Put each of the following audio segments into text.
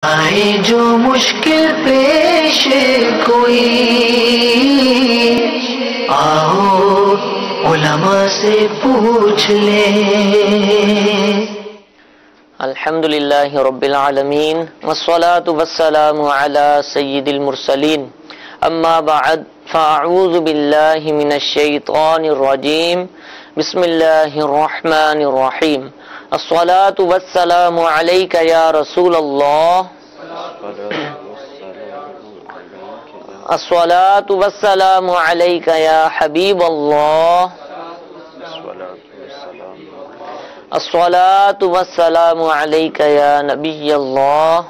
آئے جو مشکل پیش کوئی، آؤ علماء سے پوچھ لیں۔ الحمدللہ رب العالمین والصلاة والسلام علی سید المرسلین، اما بعد فاعوذ باللہ من الشیطان الرجیم، بسم اللہ الرحمن الرحیم۔ الصلاة والسلام علیک یا رسول اللہ، الصلاة والسلام علیک یا حبیب اللہ، الصلاة والسلام علیک یا نبی اللہ،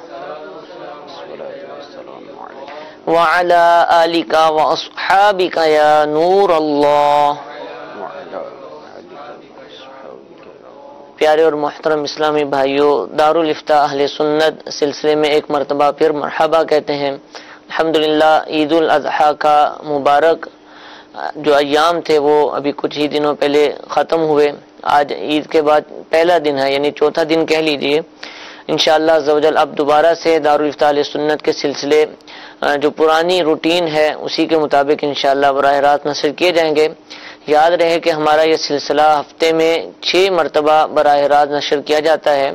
وعلی آلک واصحابک یا نور اللہ۔ پیارے اور محترم اسلامی بھائیوں، دارالفتاح اہل سنت سلسلے میں ایک مرتبہ پھر مرحبا کہتے ہیں۔ الحمدللہ عید الاضحیٰ کا مبارک جو ایام تھے وہ ابھی کچھ ہی دنوں پہلے ختم ہوئے۔ آج عید کے بعد پہلا دن ہے، یعنی چوتھا دن کہہ لیجئے۔ انشاءاللہ عزوجل اب دوبارہ سے دارالفتاح اہل سنت کے سلسلے جو پرانی روٹین ہے اسی کے مطابق انشاءاللہ براہ راست نشر کیے جائیں گے۔ یاد رہے کہ ہمارا یہ سلسلہ ہفتے میں 6 مرتبہ براہ راست نشر کیا جاتا ہے۔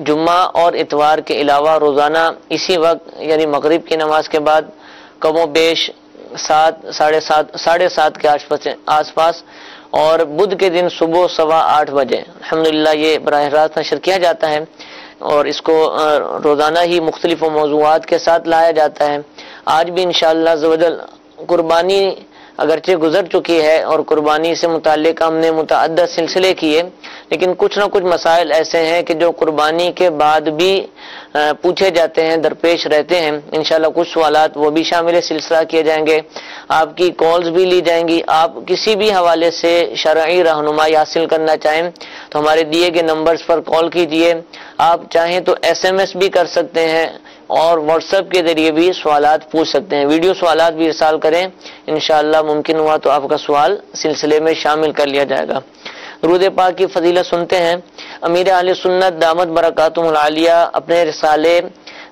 جمعہ اور اتوار کے علاوہ روزانہ اسی وقت یعنی مغرب کی نماز کے بعد کم و بیش 7:30 کے آس پاس، اور بدھ کے دن صبح 8:15 بجے الحمدللہ یہ براہ راست نشر کیا جاتا ہے، اور اس کو روزانہ ہی مختلف موضوعات کے ساتھ لایا جاتا ہے۔ آج بھی انشاءاللہ عزوجل قربانی اگرچہ گزر چکی ہے اور قربانی سے متعلق ہم نے متعدد سلسلے کیے، لیکن کچھ نہ کچھ مسائل ایسے ہیں کہ جو قربانی کے بعد بھی پوچھے جاتے ہیں، درپیش رہتے ہیں۔ انشاءاللہ کچھ سوالات وہ بھی شامل سلسلہ کیے جائیں گے، آپ کی کالز بھی لی جائیں گی۔ آپ کسی بھی حوالے سے شرعی رہنمائی حاصل کرنا چاہیں تو ہمارے دیے گئے نمبرز پر کال کیجئے۔ آپ چاہیں تو SMS بھی کر سکتے ہیں اور واٹس ایپ کے ذریعے بھی سوالات پوچھ سکتے ہیں، ویڈیو سوالات بھی ارسال کریں، انشاءاللہ ممکن ہوا تو آپ کا سوال سلسلے میں شامل کر لیا جائے گا۔ درود پاک کی فضیلت سنتے ہیں۔ امیر اہل سنت دامت برکاتہم العالیہ اپنے رسالے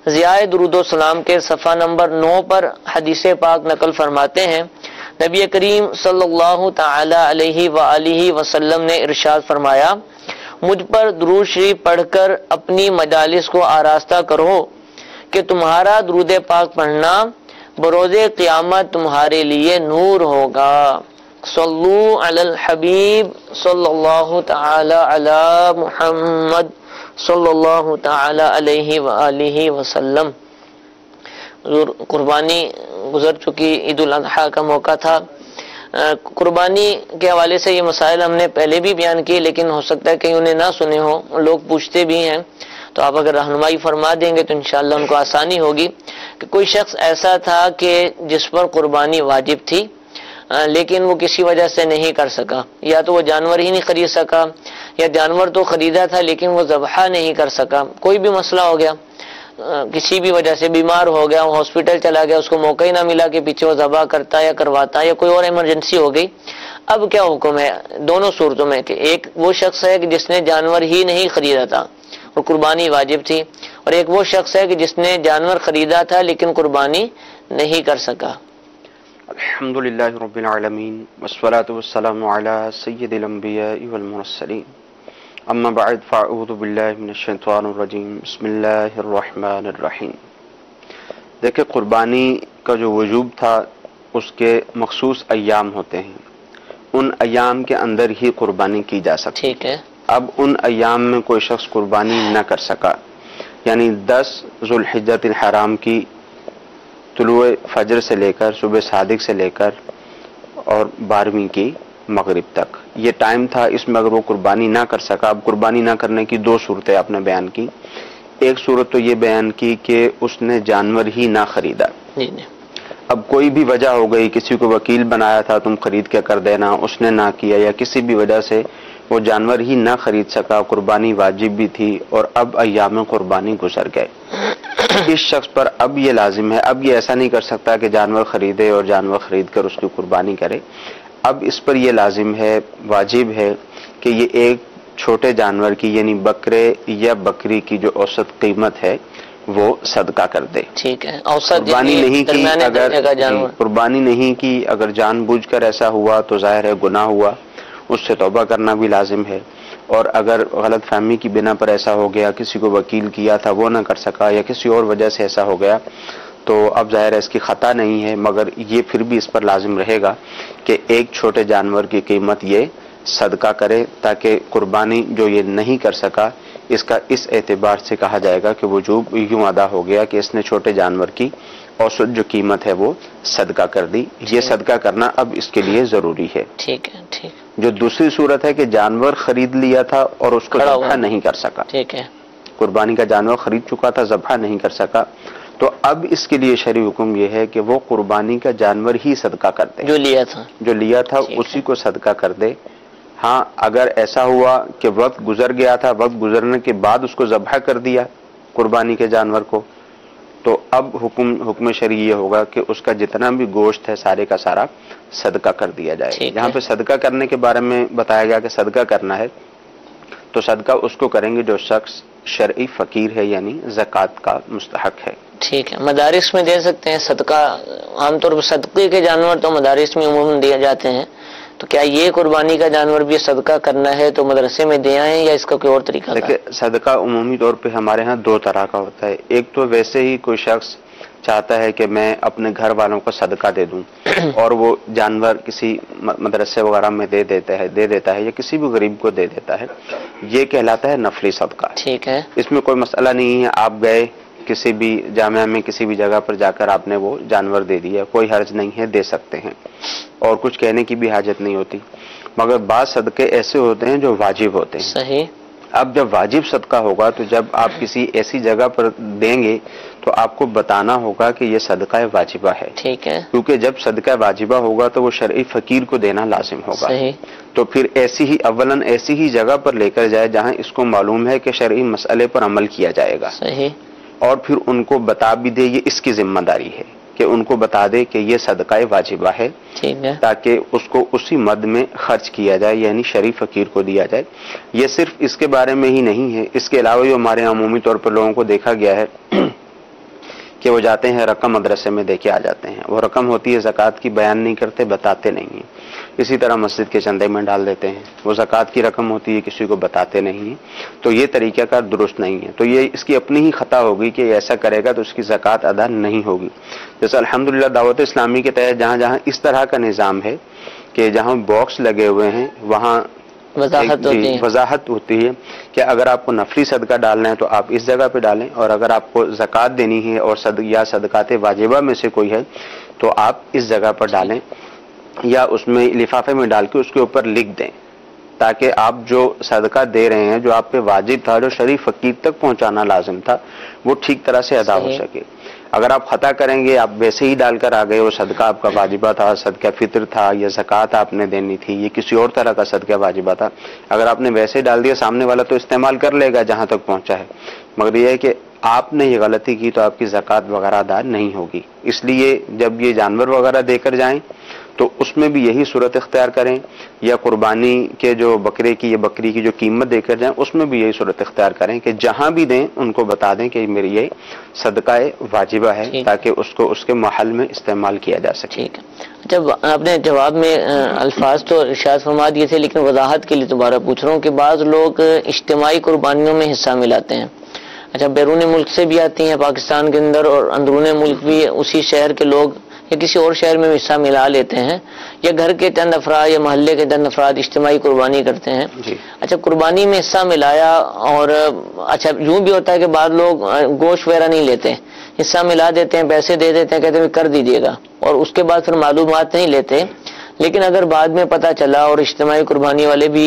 ضیاء درود و سلام کے صفحہ نمبر 9 پر حدیث پاک نقل فرماتے ہیں، نبی کریم صلی اللہ تعالی علیہ وآلہ وسلم نے ارشاد فرمایا، مجھ پر درود شریف پڑھ کر اپنی مجالس کو آراستہ کرو کہ تمہارا درود پاک پڑھنا بروز قیامت تمہارے لیے نور ہوگا۔ صلو علی الحبیب صلی اللہ تعالی علی محمد صلی اللہ تعالی علیہ وآلہ وسلم۔ قربانی گزر چکی عید الاضحیٰ کا موقع تھا۔ قربانی کے حوالے سے یہ مسائل ہم نے پہلے بھی بیان کیے، لیکن ہو سکتا ہے کہ انہیں نہ سنے ہوں، لوگ پوچھتے بھی ہیں، تو آپ اگر رہنمائی فرما دیں گے تو انشاءاللہ ان کو آسانی ہوگی۔ کہ کوئی شخص ایسا تھا کہ جس پر قربانی واجب تھی لیکن وہ کسی وجہ سے نہیں کر سکا، یا تو وہ جانور ہی نہیں خرید سکا، یا جانور تو خریدا تھا لیکن وہ ذبح نہیں کر سکا، کوئی بھی مسئلہ ہو گیا، کسی بھی وجہ سے بیمار ہو گیا، ہاسپٹل چلا گیا، اس کو موقع ہی نہ ملا کہ پیچھے وہ ذبح کرتا یا کرواتا، یا کوئی اور ایمرجنسی ہو گئی۔ اب کیا حکم ہے دونوں صورتوں میں کہ ایک وہ شخص ہے کہ جس نے جانور ہی نہیں خریدا تھا اور قربانی واجب تھی، اور ایک وہ شخص ہے کہ جس نے جانور خریدا تھا لیکن قربانی نہیں کر سکا۔ الحمدللہ رب العالمین والصلاة والسلام علی سید الانبیاء والمرسلین، اما بعد فاعوذ باللہ من الشیطان الرجیم، بسم اللہ الرحمن الرحیم۔ دیکھیں قربانی کا جو وجوب تھا اس کے مخصوص ایام ہوتے ہیں، ان ایام کے اندر ہی قربانی کی جا سکتی۔ ٹھیک ہے۔ اب ان ایام میں کوئی شخص قربانی نہ کر سکا، یعنی 10 ذوالحجۃ الحرام کی طلوع فجر سے لے کر صبح صادق سے لے کر اور 12ویں کی مغرب تک یہ ٹائم تھا، اس میں اگر وہ قربانی نہ کر سکا۔ اب قربانی نہ کرنے کی 2 صورتیں آپ نے بیان کی۔ ایک صورت تو یہ بیان کی کہ اس نے جانور ہی نہ خریدا، اب کوئی بھی وجہ ہو گئی، کسی کو وکیل بنایا تھا تم خرید کے کر دینا، اس نے نہ کیا، یا کسی بھی وجہ سے وہ جانور ہی نہ خرید سکا، قربانی واجب بھی تھی اور اب ایام قربانی گزر گئے، اس شخص پر اب یہ لازم ہے، اب یہ ایسا نہیں کر سکتا کہ جانور خریدے اور جانور خرید کر اس کی قربانی کرے۔ اب اس پر یہ لازم ہے، واجب ہے کہ یہ ایک چھوٹے جانور کی یعنی بکرے یا بکری کی جو اوسط قیمت ہے وہ صدقہ کر دے. ٹھیک ہے. اوسط قربانی نہیں کی اگر جانور قربانی نہیں کی اگر جان بوجھ کر ایسا ہوا تو ظاہر ہے گناہ ہوا, اس سے توبہ کرنا بھی لازم ہے. اور اگر غلط فہمی کی بنا پر ایسا ہو گیا, کسی کو وکیل کیا تھا وہ نہ کر سکا یا کسی اور وجہ سے ایسا ہو گیا, تو اب ظاہر ہے اس کی خطا نہیں ہے, مگر یہ پھر بھی اس پر لازم رہے گا کہ ایک چھوٹے جانور کی قیمت یہ صدقہ کرے, تاکہ قربانی جو یہ نہیں کر سکا اس کا اس اعتبار سے کہا جائے گا کہ وجوب یوں ادا ہو گیا کہ اس نے چھوٹے جانور کی اوسط جو قیمت ہے وہ صدقہ کر دی. یہ صدقہ کرنا اب اس کے لیے ضروری ہے. ٹھیک ہے. ٹھیک. جو دوسری صورت ہے کہ جانور خرید لیا تھا اور اس کو ذبح نہیں کر سکا, ٹھیک ہے, قربانی کا جانور خرید چکا تھا, ذبح نہیں کر سکا, تو اب اس کے لیے شرعی حکم یہ ہے کہ وہ قربانی کا جانور ہی صدقہ کر دے, جو لیا تھا اسی کو صدقہ کر دے. ہاں اگر ایسا ہوا کہ وقت گزر گیا تھا, وقت گزرنے کے بعد اس کو ذبح کر دیا قربانی کے جانور کو, تو اب حکم شرعی یہ ہوگا کہ اس کا جتنا بھی گوشت ہے سارے کا سارا صدقہ کر دیا جائے. یہاں پہ صدقہ کرنے کے بارے میں بتایا گیا کہ صدقہ کرنا ہے تو صدقہ اس کو کریں گے جو شخص شرعی فقیر ہے, یعنی زکوٰۃ کا مستحق ہے. ٹھیک ہے. مدارس میں دے سکتے ہیں صدقہ, عام طور پر صدقے کے جانور تو مدارس میں عموماً دیے جاتے ہیں, تو کیا یہ قربانی کا جانور بھی صدقہ کرنا ہے تو مدرسے میں دے آئیں یا اس کا کوئی اور طریقہ؟ دیکھیں, صدقہ عمومی طور پہ ہمارے ہاں دو طرح کا ہوتا ہے. ایک تو ویسے ہی کوئی شخص چاہتا ہے کہ میں اپنے گھر والوں کو صدقہ دے دوں اور وہ جانور کسی مدرسے وغیرہ میں دے دیتا ہے یا کسی بھی غریب کو دے دیتا ہے, یہ کہلاتا ہے نفلی صدقہ. ٹھیک ہے. اس میں کوئی مسئلہ نہیں ہے, آپ گئے کسی بھی جامعہ میں کسی بھی جگہ پر جا کر آپ نے وہ جانور دے دیا, کوئی حرج نہیں ہے, دے سکتے ہیں اور کچھ کہنے کی بھی حاجت نہیں ہوتی. مگر بعض صدقے ایسے ہوتے ہیں جو واجب ہوتے ہیں. صحیح. اب جب واجب صدقہ ہوگا تو جب آپ کسی ایسی جگہ پر دیں گے تو آپ کو بتانا ہوگا کہ یہ صدقہ واجبہ ہے. ٹھیک ہے. کیونکہ جب صدقہ واجبہ ہوگا تو وہ شرعی فقیر کو دینا لازم ہوگا. صحیح. تو پھر ایسی ہی جگہ پر لے کر جائے جہاں اس کو معلوم ہے کہ شرعی مسئلے پر عمل کیا جائے گا. صحیح. اور پھر ان کو بتا بھی دے, یہ اس کی ذمہ داری ہے کہ ان کو بتا دے کہ یہ صدقہ واجبہ ہے, تاکہ اس کو اسی مد میں خرچ کیا جائے, یعنی شرعی فقیر کو دیا جائے. یہ صرف اس کے بارے میں ہی نہیں ہے, اس کے علاوہ جو ہمارے عمومی طور پر لوگوں کو دیکھا گیا ہے کہ وہ جاتے ہیں رقم مدرسے میں دے کے آ جاتے ہیں. وہ رقم ہوتی ہے زکوٰۃ کی, بیان نہیں کرتے, بتاتے نہیں ہیں. اسی طرح مسجد کے چندے میں ڈال دیتے ہیں, وہ زکوٰۃ کی رقم ہوتی ہے, کسی کو بتاتے نہیں ہیں. تو یہ طریقہ کار درست نہیں ہے. تو یہ اس کی اپنی ہی خطا ہوگی کہ ایسا کرے گا تو اس کی زکوٰۃ ادا نہیں ہوگی. جیسے الحمدللہ دعوت اسلامی کے تحت جہاں جہاں اس طرح کا نظام ہے کہ جہاں باکس لگے ہوئے ہیں وہاں وضاحت ہوتی ہے کہ اگر آپ کو نفلی صدقہ ڈالنا ہے تو آپ اس جگہ پہ ڈالیں, اور اگر آپ کو زکوٰۃ دینی ہے اور یا صدقات واجبہ میں سے کوئی ہے تو آپ اس جگہ پر ڈالیں, یا اس میں لفافے میں ڈال کے اس کے اوپر لکھ دیں, تاکہ آپ جو صدقہ دے رہے ہیں جو آپ پہ واجب تھا, جو شرعی فقیر تک پہنچانا لازم تھا, وہ ٹھیک طرح سے ادا ہو سکے. اگر آپ خطا کریں گے, آپ ویسے ہی ڈال کر آ گئے, وہ صدقہ آپ کا واجبہ تھا, صدقہ فطر تھا, یا زکوٰۃ آپ نے دینی تھی, یہ کسی اور طرح کا صدقہ واجبہ تھا, اگر آپ نے ویسے ہی ڈال دیا, سامنے والا تو استعمال کر لے گا جہاں تک پہنچا ہے, مگر یہ ہے کہ آپ نے یہ غلطی کی تو آپ کی زکوٰۃ وغیرہ ادا نہیں ہوگی. اس لیے جب یہ جانور وغیرہ دے کر جائیں تو اس میں بھی یہی صورت اختیار کریں, یا قربانی کے جو بکرے کی یا بکری کی جو قیمت دے کر جائیں اس میں بھی یہی صورت اختیار کریں کہ جہاں بھی دیں ان کو بتا دیں کہ میری یہ صدقہ واجبہ ہے, تاکہ اس کو اس کے محل میں استعمال کیا جا سکے. جب آپ نے جواب میں الفاظ تو ارشاد فرما دیے تھے, لیکن وضاحت کے لیے دوبارہ پوچھ رہا ہوں کہ بعض لوگ اجتماعی قربانیوں میں حصہ ملاتے ہیں. اچھا, بیرون ملک سے بھی آتی ہیں پاکستان کے اندر, اور اندرون ملک بھی اسی شہر کے لوگ یا کسی اور شہر میں حصہ ملا لیتے ہیں, یا گھر کے چند افراد یا محلے کے چند افراد اجتماعی قربانی کرتے ہیں. اچھا, قربانی میں حصہ ملایا, اور اچھا یوں بھی ہوتا ہے کہ بعض لوگ گوشت وغیرہ نہیں لیتے, حصہ ملا دیتے ہیں, پیسے دے دیتے ہیں, کہتے ہیں کر دیجیے گا, اور اس کے بعد پھر معلومات نہیں لیتے. لیکن اگر بعد میں پتہ چلا اور اجتماعی قربانی والے بھی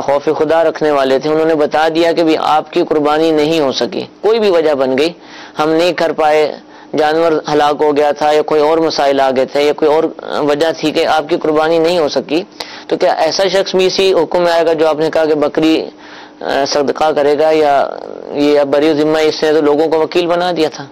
خوف خدا رکھنے والے تھے, انہوں نے بتا دیا کہ بھی آپ کی قربانی نہیں ہو سکی, کوئی بھی وجہ بن گئی, ہم نہیں کر پائے, جانور ہلاک ہو گیا تھا, یا کوئی اور مسائل آ گئے تھے, یا کوئی اور وجہ تھی کہ آپ کی قربانی نہیں ہو سکی, تو کیا ایسا شخص بھی اسی حکم میں آئے گا جو آپ نے کہا کہ بکری صدقہ کرے گا, یا یہ بری ذمہ اس نے تو لوگوں کو وکیل بنا دیا تھا؟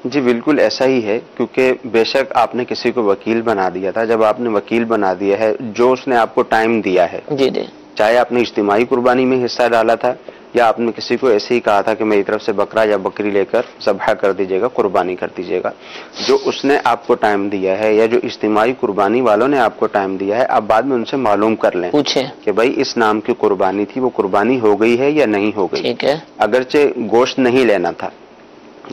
جی بالکل ایسا ہی ہے, کیونکہ بے شک آپ نے کسی کو وکیل بنا دیا تھا. جب آپ نے وکیل بنا دیا ہے, جو اس نے آپ کو ٹائم دیا ہے, جی جی, چاہے آپ نے اجتماعی قربانی میں حصہ ڈالا تھا یا آپ نے کسی کو ایسے ہی کہا تھا کہ میری طرف سے بکرا یا بکری لے کر ذبح کر دیجیے گا، قربانی کر دیجیے گا، جو اس نے آپ کو ٹائم دیا ہے یا جو اجتماعی قربانی والوں نے آپ کو ٹائم دیا ہے، آپ بعد میں ان سے معلوم کر لیں پوچھیں کہ بھائی اس نام کی قربانی تھی، وہ قربانی ہو گئی ہے یا نہیں ہو گئی. ٹھیک ہے. اگرچہ گوشت نہیں لینا تھا،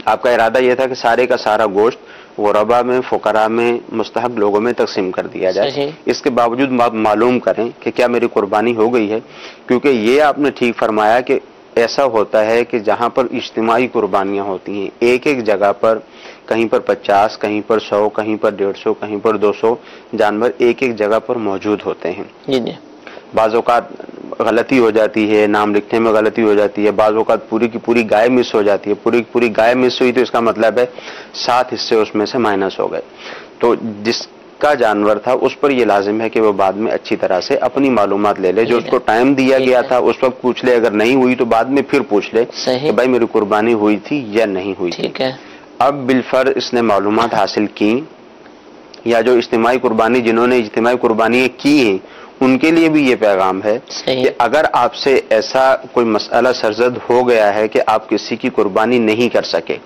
آپ کا ارادہ یہ تھا کہ سارے کا سارا گوشت غربا میں، فقراء میں، مستحق لوگوں میں تقسیم کر دیا جائے، صحیح. اس کے باوجود آپ معلوم کریں کہ کیا میری قربانی ہو گئی ہے. کیونکہ یہ آپ نے ٹھیک فرمایا کہ ایسا ہوتا ہے کہ جہاں پر اجتماعی قربانیاں ہوتی ہیں، ایک ایک جگہ پر کہیں پر 50، کہیں پر 100، کہیں پر 150، کہیں پر 200 جانور ایک ایک جگہ پر موجود ہوتے ہیں. جی جی. بعض اوقات غلطی ہو جاتی ہے، نام لکھنے میں غلطی ہو جاتی ہے، بعض اوقات پوری کی پوری گائے مس ہو جاتی ہے. پوری کی پوری گائے مس ہوئی تو اس کا مطلب ہے 7 حصے اس میں سے مائنس ہو گئے. تو جس کا جانور تھا اس پر یہ لازم ہے کہ وہ بعد میں اچھی طرح سے اپنی معلومات لے لے، جو اس کو ٹائم دیا گیا تھا اس وقت پوچھ لے، اگر نہیں ہوئی تو بعد میں پھر پوچھ لے کہ بھائی میری قربانی ہوئی تھی یا نہیں ہوئی تھی. اب بالفرض اس نے معلومات حاصل کی، یا جو اجتماعی قربانی جنہوں نے اجتماعی قربانی کی ہیں ان کے لیے بھی یہ پیغام ہے کہ اگر آپ سے ایسا کوئی مسئلہ سرزد ہو گیا ہے کہ آپ کسی کی قربانی نہیں کر سکے،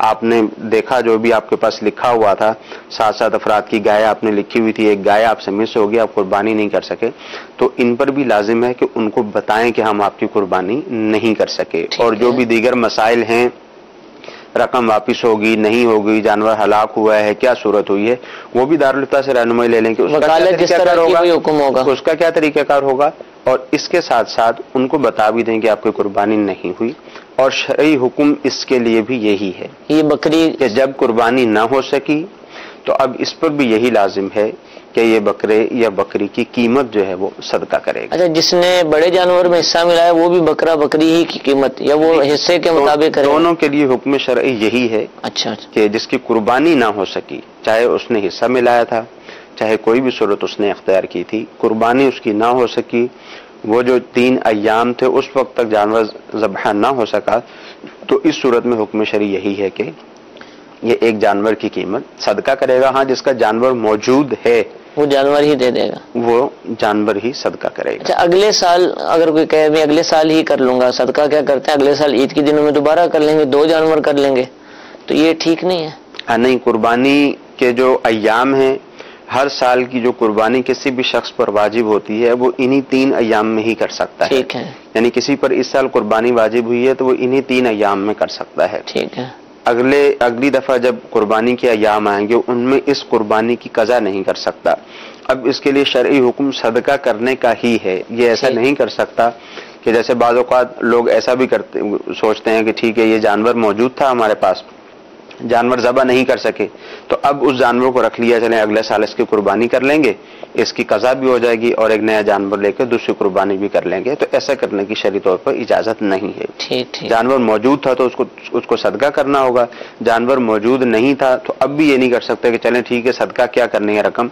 آپ نے دیکھا جو بھی آپ کے پاس لکھا ہوا تھا 7 افراد کی گائے آپ نے لکھی ہوئی تھی، ایک گائے آپ سے مس ہوگی، آپ قربانی نہیں کر سکے، تو ان پر بھی لازم ہے کہ ان کو بتائیں کہ ہم آپ کی قربانی نہیں کر سکے. اور جو بھی دیگر مسائل ہیں، رقم واپس ہوگی نہیں ہوگی، جانور ہلاک ہوا ہے، کیا صورت ہوئی ہے، وہ بھی دارالفتہ سے رہنمائی لے لیں کہ اس کا کیا طریقہ کار ہوگا. اور اس کے ساتھ ساتھ ان کو بتا بھی دیں کہ آپ کی قربانی نہیں ہوئی. اور شرعی حکم اس کے لیے بھی یہی ہے، یہ بکری کہ جب قربانی نہ ہو سکی تو اب اس پر بھی یہی لازم ہے کہ یہ بکرے یا بکری کی قیمت جو ہے وہ صدقہ کرے گا. اچھا، جس نے بڑے جانور میں حصہ ملا ہے وہ بھی بکرا بکری ہی کی قیمت یا وہ حصے کے مطابق کرے گا؟ دونوں کے لیے حکم شرعی یہی ہے. اچھا. کہ جس کی قربانی نہ ہو سکی، چاہے اس نے حصہ ملایا تھا، چاہے کوئی بھی صورت اس نے اختیار کی تھی، قربانی اس کی نہ ہو سکی، وہ جو 3 ایام تھے اس وقت تک جانور ذبح نہ ہو سکا، تو اس صورت میں حکم شرعی یہی ہے کہ یہ ایک جانور کی قیمت صدقہ کرے گا. ہاں، جس کا جانور موجود ہے وہ جانور ہی دے دے گا، وہ جانور ہی صدقہ کرے گا. اچھا، اگلے سال اگر کوئی کہے میں اگلے سال ہی کر لوں گا، صدقہ کیا کرتے ہیں اگلے سال عید کے دنوں میں دوبارہ کر لیں گے، 2 جانور کر لیں گے، تو یہ ٹھیک نہیں ہے؟ نہیں، قربانی کے جو ایام ہیں، ہر سال کی جو قربانی کسی بھی شخص پر واجب ہوتی ہے وہ انہی 3 ایام میں ہی کر سکتا ہے. ٹھیک ہے. یعنی کسی پر اس سال قربانی واجب ہوئی ہے تو وہ انہی 3 ایام میں کر سکتا ہے. ٹھیک ہے. اگلی دفعہ جب قربانی کے ایام آئیں گے ان میں اس قربانی کی قضا نہیں کر سکتا. اب اس کے لیے شرعی حکم صدقہ کرنے کا ہی ہے. یہ ایسا نہیں کر سکتا کہ جیسے بعض اوقات لوگ ایسا بھی سوچتے ہیں کہ ٹھیک ہے یہ جانور موجود تھا ہمارے پاس، جانور ذبح نہیں کر سکے، تو اب اس جانور کو رکھ لیا، چلیں اگلے سال اس کی قربانی کر لیں گے، اس کی قضا بھی ہو جائے گی اور ایک نیا جانور لے کے دوسری قربانی بھی کر لیں گے. تو ایسا کرنے کی شرعی طور پر اجازت نہیں ہے. جانور موجود تھا تو اس کو صدقہ کرنا ہوگا، جانور موجود نہیں تھا تو اب بھی یہ نہیں کر سکتے کہ چلیں ٹھیک ہے صدقہ کیا کرنی ہے رقم،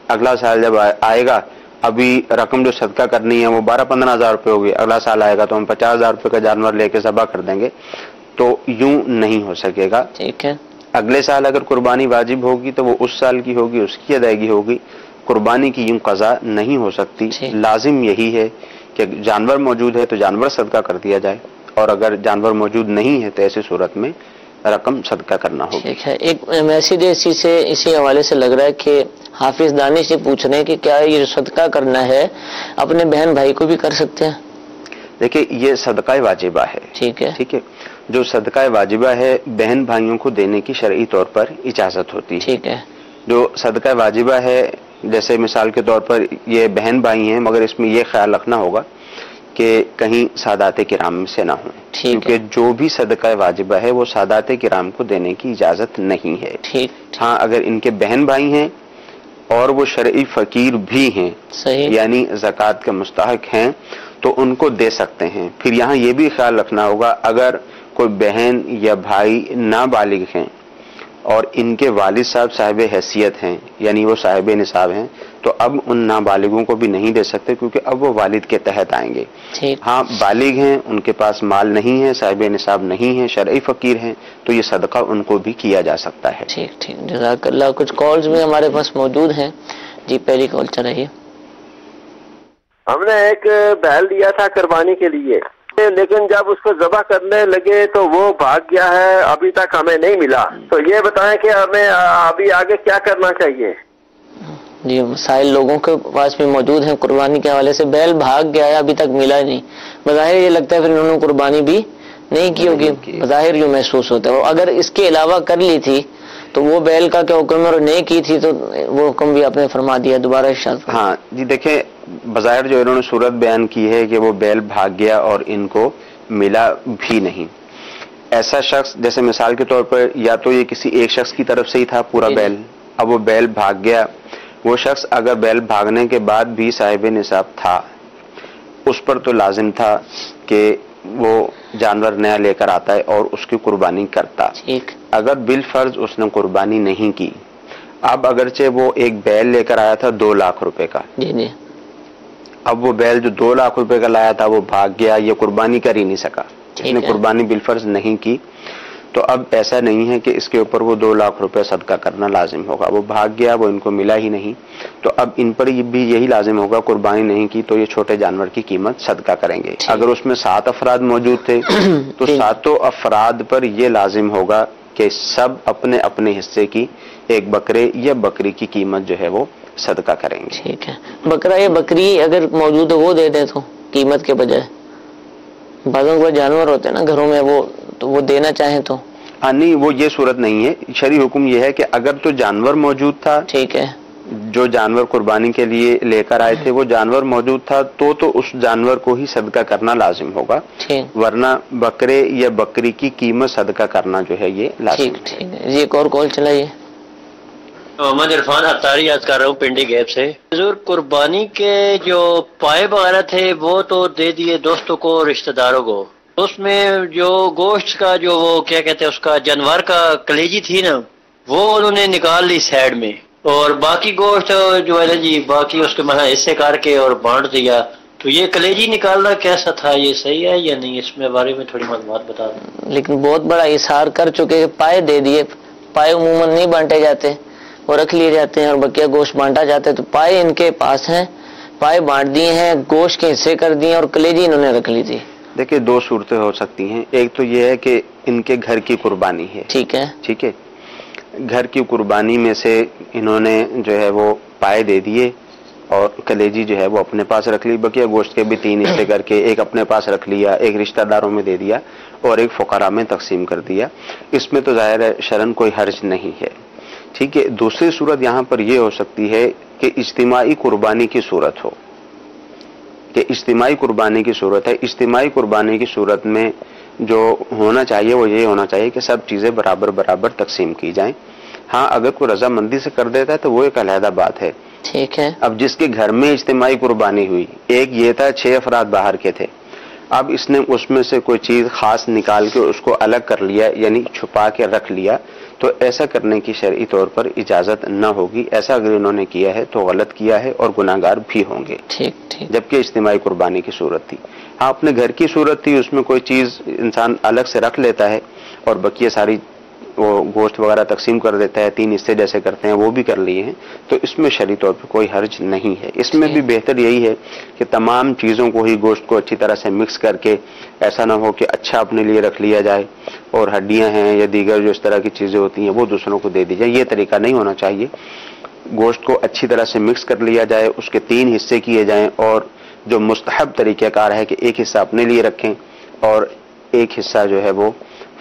اگلا سال جب آئے گا ابھی رقم جو صدقہ کرنی ہے وہ 12-15 ہزار روپے ہوگی، اگلا سال آئے گا تو ہم 50 ہزار روپے کا جانور لے کے ذبح کر دیں گے. تو یوں نہیں ہو سکے گا. ٹھیک ہے. اگلے سال اگر قربانی واجب ہوگی تو وہ اس سال کی ہوگی، اس کی ادائیگی ہوگی. قربانی کی یوں قضا نہیں ہو سکتی. لازم یہی ہے کہ جانور موجود ہے تو جانور صدقہ کر دیا جائے، اور اگر جانور موجود نہیں ہے تو ایسی صورت میں رقم صدقہ کرنا ہوگی. ٹھیک ہے. ایک میسیج اسی حوالے سے لگ رہا ہے کہ حافظ دانش سے پوچھ رہے ہیں کہ کیا یہ صدقہ کرنا ہے اپنے بہن بھائی کو بھی کر سکتے ہیں؟ دیکھیں، یہ صدقہ واجبہ ہے. ٹھیک ہے. جو صدقہ واجبہ ہے بہن بھائیوں کو دینے کی شرعی طور پر اجازت ہوتی ہے. ٹھیک ہے. جو صدقہ واجبہ ہے، جیسے مثال کے طور پر یہ بہن بھائی ہیں، مگر اس میں یہ خیال رکھنا ہوگا کہ کہیں سادات کرام سے نہ ہوں، کیونکہ جو بھی صدقہ واجبہ ہے وہ سادات کرام کو دینے کی اجازت نہیں ہے. ہاں، اگر ان کے بہن بھائی ہیں اور وہ شرعی فقیر بھی ہیں، یعنی زکوٰۃ کے مستحق ہیں، تو ان کو دے سکتے ہیں. پھر یہاں یہ بھی خیال رکھنا ہوگا اگر کوئی بہن یا بھائی نابالغ ہیں اور ان کے والد صاحب صاحب حیثیت ہیں، یعنی وہ صاحب نصاب ہیں، تو اب ان نابالغوں کو بھی نہیں دے سکتے کیونکہ اب وہ والد کے تحت آئیں گے. ہاں، بالغ ہیں، ان کے پاس مال نہیں ہے، صاحب نصاب نہیں ہے، شرعی فقیر ہیں، تو یہ صدقہ ان کو بھی کیا جا سکتا ہے. ٹھیک، جزاک اللہ. کچھ کالز بھی ہمارے پاس موجود ہیں. جی، پہلی کال چل رہی ہے. ہم نے ایک بیل دیا تھا قربانی کے لیے، لیکن جب اس کو ذبح کرنے لگے تو وہ بھاگ گیا ہے، ابھی تک ہمیں نہیں ملا. تو یہ بتائیں کہ ہمیں ابھی آگے کیا کرنا چاہیے؟ جی مسائل لوگوں کے پاس بھی موجود ہیں قربانی کے حوالے سے. بیل بھاگ گیا ہے ابھی تک ملا نہیں، بظاہر یہ لگتا ہے پھر انہوں نے قربانی بھی نہیں کی ہوگی، بظاہر یوں محسوس ہوتا ہے. اگر اس کے علاوہ کر لی تھی تو وہ بیل کا کیا حکم ہے، اور نہیں کی تھی تو وہ حکم بھی آپ نے فرما دیا. دوبارہ ارشاد فرمائیں. ہاں جی دیکھیں، بظاہر جو انہوں نے صورت بیان کی ہے کہ وہ بیل بھاگ گیا اور ان کو ملا بھی نہیں. ایسا شخص جیسے مثال کے طور پر یا تو یہ کسی ایک شخص کی طرف سے ہی تھا پورا بیل، اب وہ بیل بھاگ گیا. وہ شخص اگر بیل بھاگنے کے بعد بھی صاحب نصاب تھا، اس پر تو لازم تھا کہ وہ جانور نیا لے کر آتا ہے اور اس کی قربانی کرتا. اگر بالفرض اس نے قربانی نہیں کی، اب اگرچہ وہ ایک بیل لے کر آیا تھا 2 لاکھ روپے کا، اب وہ بیل جو 2 لاکھ روپے کا لایا تھا وہ بھاگ گیا، یہ قربانی کر ہی نہیں سکا، اس نے قربانی بالفرض نہیں کی، تو اب ایسا نہیں ہے کہ اس کے اوپر وہ 2 لاکھ روپے صدقہ کرنا لازم ہوگا. وہ بھاگ گیا، وہ ان کو ملا ہی نہیں، تو اب ان پر بھی یہی لازم ہوگا، قربانی نہیں کی تو یہ چھوٹے جانور کی قیمت صدقہ کریں گے. اگر اس میں 7 افراد موجود تھے تو 7 افراد پر یہ لازم ہوگا کہ سب اپنے اپنے حصے کی ایک بکرے یا بکری کی قیمت جو ہے وہ صدقہ کریں گے. ٹھیک ہے. بکرا یا بکری اگر موجود ہے وہ دے دیں تو قیمت کے بجائے، بعضوں کو جانور ہوتے ہیں نا گھروں میں، وہ دینا چاہیں تو نہیں، وہ یہ صورت نہیں ہے. شرعی حکم یہ ہے کہ اگر تو جانور موجود تھا، ٹھیک ہے، جو جانور قربانی کے لیے لے کر آئے تھے وہ جانور موجود تھا تو اس جانور کو ہی صدقہ کرنا لازم ہوگا، ورنہ بکرے یا بکری کی قیمت صدقہ کرنا جو ہے یہ لازم ہے. ٹھیک ہے. ایک اور کال چلائیے. محمد عرفان اتاری یاد کر رہا ہوں پنڈی گیپ سے. حضور قربانی کے جو پائے وغیرہ تھے وہ تو دے دیے دوستوں کو، رشتہ داروں کو. اس میں جو گوشت کا جو وہ کیا کہتے ہیں اس کا جانور کا کلیجی تھی نا، وہ انہوں نے نکال لی سائڈ میں، اور باقی گوشت جو ہے نا جی باقی اس کے مطلب حصے کر کے اور بانٹ دیا. تو یہ کلیجی نکالنا کیسا تھا، یہ صحیح ہے یا نہیں؟ اس میں بارے میں تھوڑی معلومات بتا دیں. لیکن بہت بڑا اظہار کر چکے، پائے دے دیے. پائے عموماً نہیں بانٹے جاتے، وہ رکھ لیے جاتے ہیں اور بقیہ گوشت بانٹا جاتا ہے. تو پائے ان کے پاس ہیں، پائے بانٹ دیے ہیں، گوشت کے حصے کر دیے اور کلیجی انہوں نے رکھ لی تھی. دیکھیں 2 صورتیں ہو سکتی ہیں. ایک تو یہ ہے کہ ان کے گھر کی قربانی ہے، ٹھیک ہے، گھر کی قربانی میں سے انہوں نے جو ہے وہ پائے دے دیے اور کلیجی جو ہے وہ اپنے پاس رکھ لی. بقیہ گوشت کے بھی 3 حصے کر کے ایک اپنے پاس رکھ لیا، ایک رشتہ داروں میں دے دیا اور ایک فقراء میں تقسیم کر دیا. اس میں تو ظاہر ہے شرعاً کوئی حرج نہیں ہے. ٹھیک ہے. دوسری صورت یہاں پر یہ ہو سکتی ہے کہ اجتماعی قربانی کی صورت ہو، کہ اجتماعی قربانی کی صورت ہے. اجتماعی قربانی کی صورت میں جو ہونا چاہیے وہ یہ ہونا چاہیے کہ سب چیزیں برابر برابر تقسیم کی جائیں. ہاں اگر کوئی رضامندی سے کر دیتا ہے تو وہ ایک علیحدہ بات ہے. ٹھیک ہے. اب جس کے گھر میں اجتماعی قربانی ہوئی، ایک یہ تھا 6 افراد باہر کے تھے، اب اس نے اس میں سے کوئی چیز خاص نکال کے اس کو الگ کر لیا، یعنی چھپا کے رکھ لیا، تو ایسا کرنے کی شرعی طور پر اجازت نہ ہوگی. ایسا اگر انہوں نے کیا ہے تو غلط کیا ہے اور گناہگار بھی ہوں گے. جبکہ اجتماعی قربانی کی صورت تھی. ہاں اپنے گھر کی صورت تھی، اس میں کوئی چیز انسان الگ سے رکھ لیتا ہے اور بقیہ ساری وہ گوشت وغیرہ تقسیم کر دیتا ہے، 3 حصے جیسے کرتے ہیں وہ بھی کر لیے ہیں، تو اس میں شرعی طور پہ کوئی حرج نہیں ہے. اس میں بھی بہتر یہی ہے کہ تمام چیزوں کو ہی گوشت کو اچھی طرح سے مکس کر کے، ایسا نہ ہو کہ اچھا اپنے لیے رکھ لیا جائے اور ہڈیاں ہیں یا دیگر جو اس طرح کی چیزیں ہوتی ہیں وہ دوسروں کو دے دی جائے. یہ طریقہ نہیں ہونا چاہیے. گوشت کو اچھی طرح سے مکس کر لیا جائے، اس کے 3 حصے کیے جائیں، اور جو مستحب طریقہ کار ہے کہ ایک حصہ اپنے لیے رکھیں اور ایک حصہ جو ہے وہ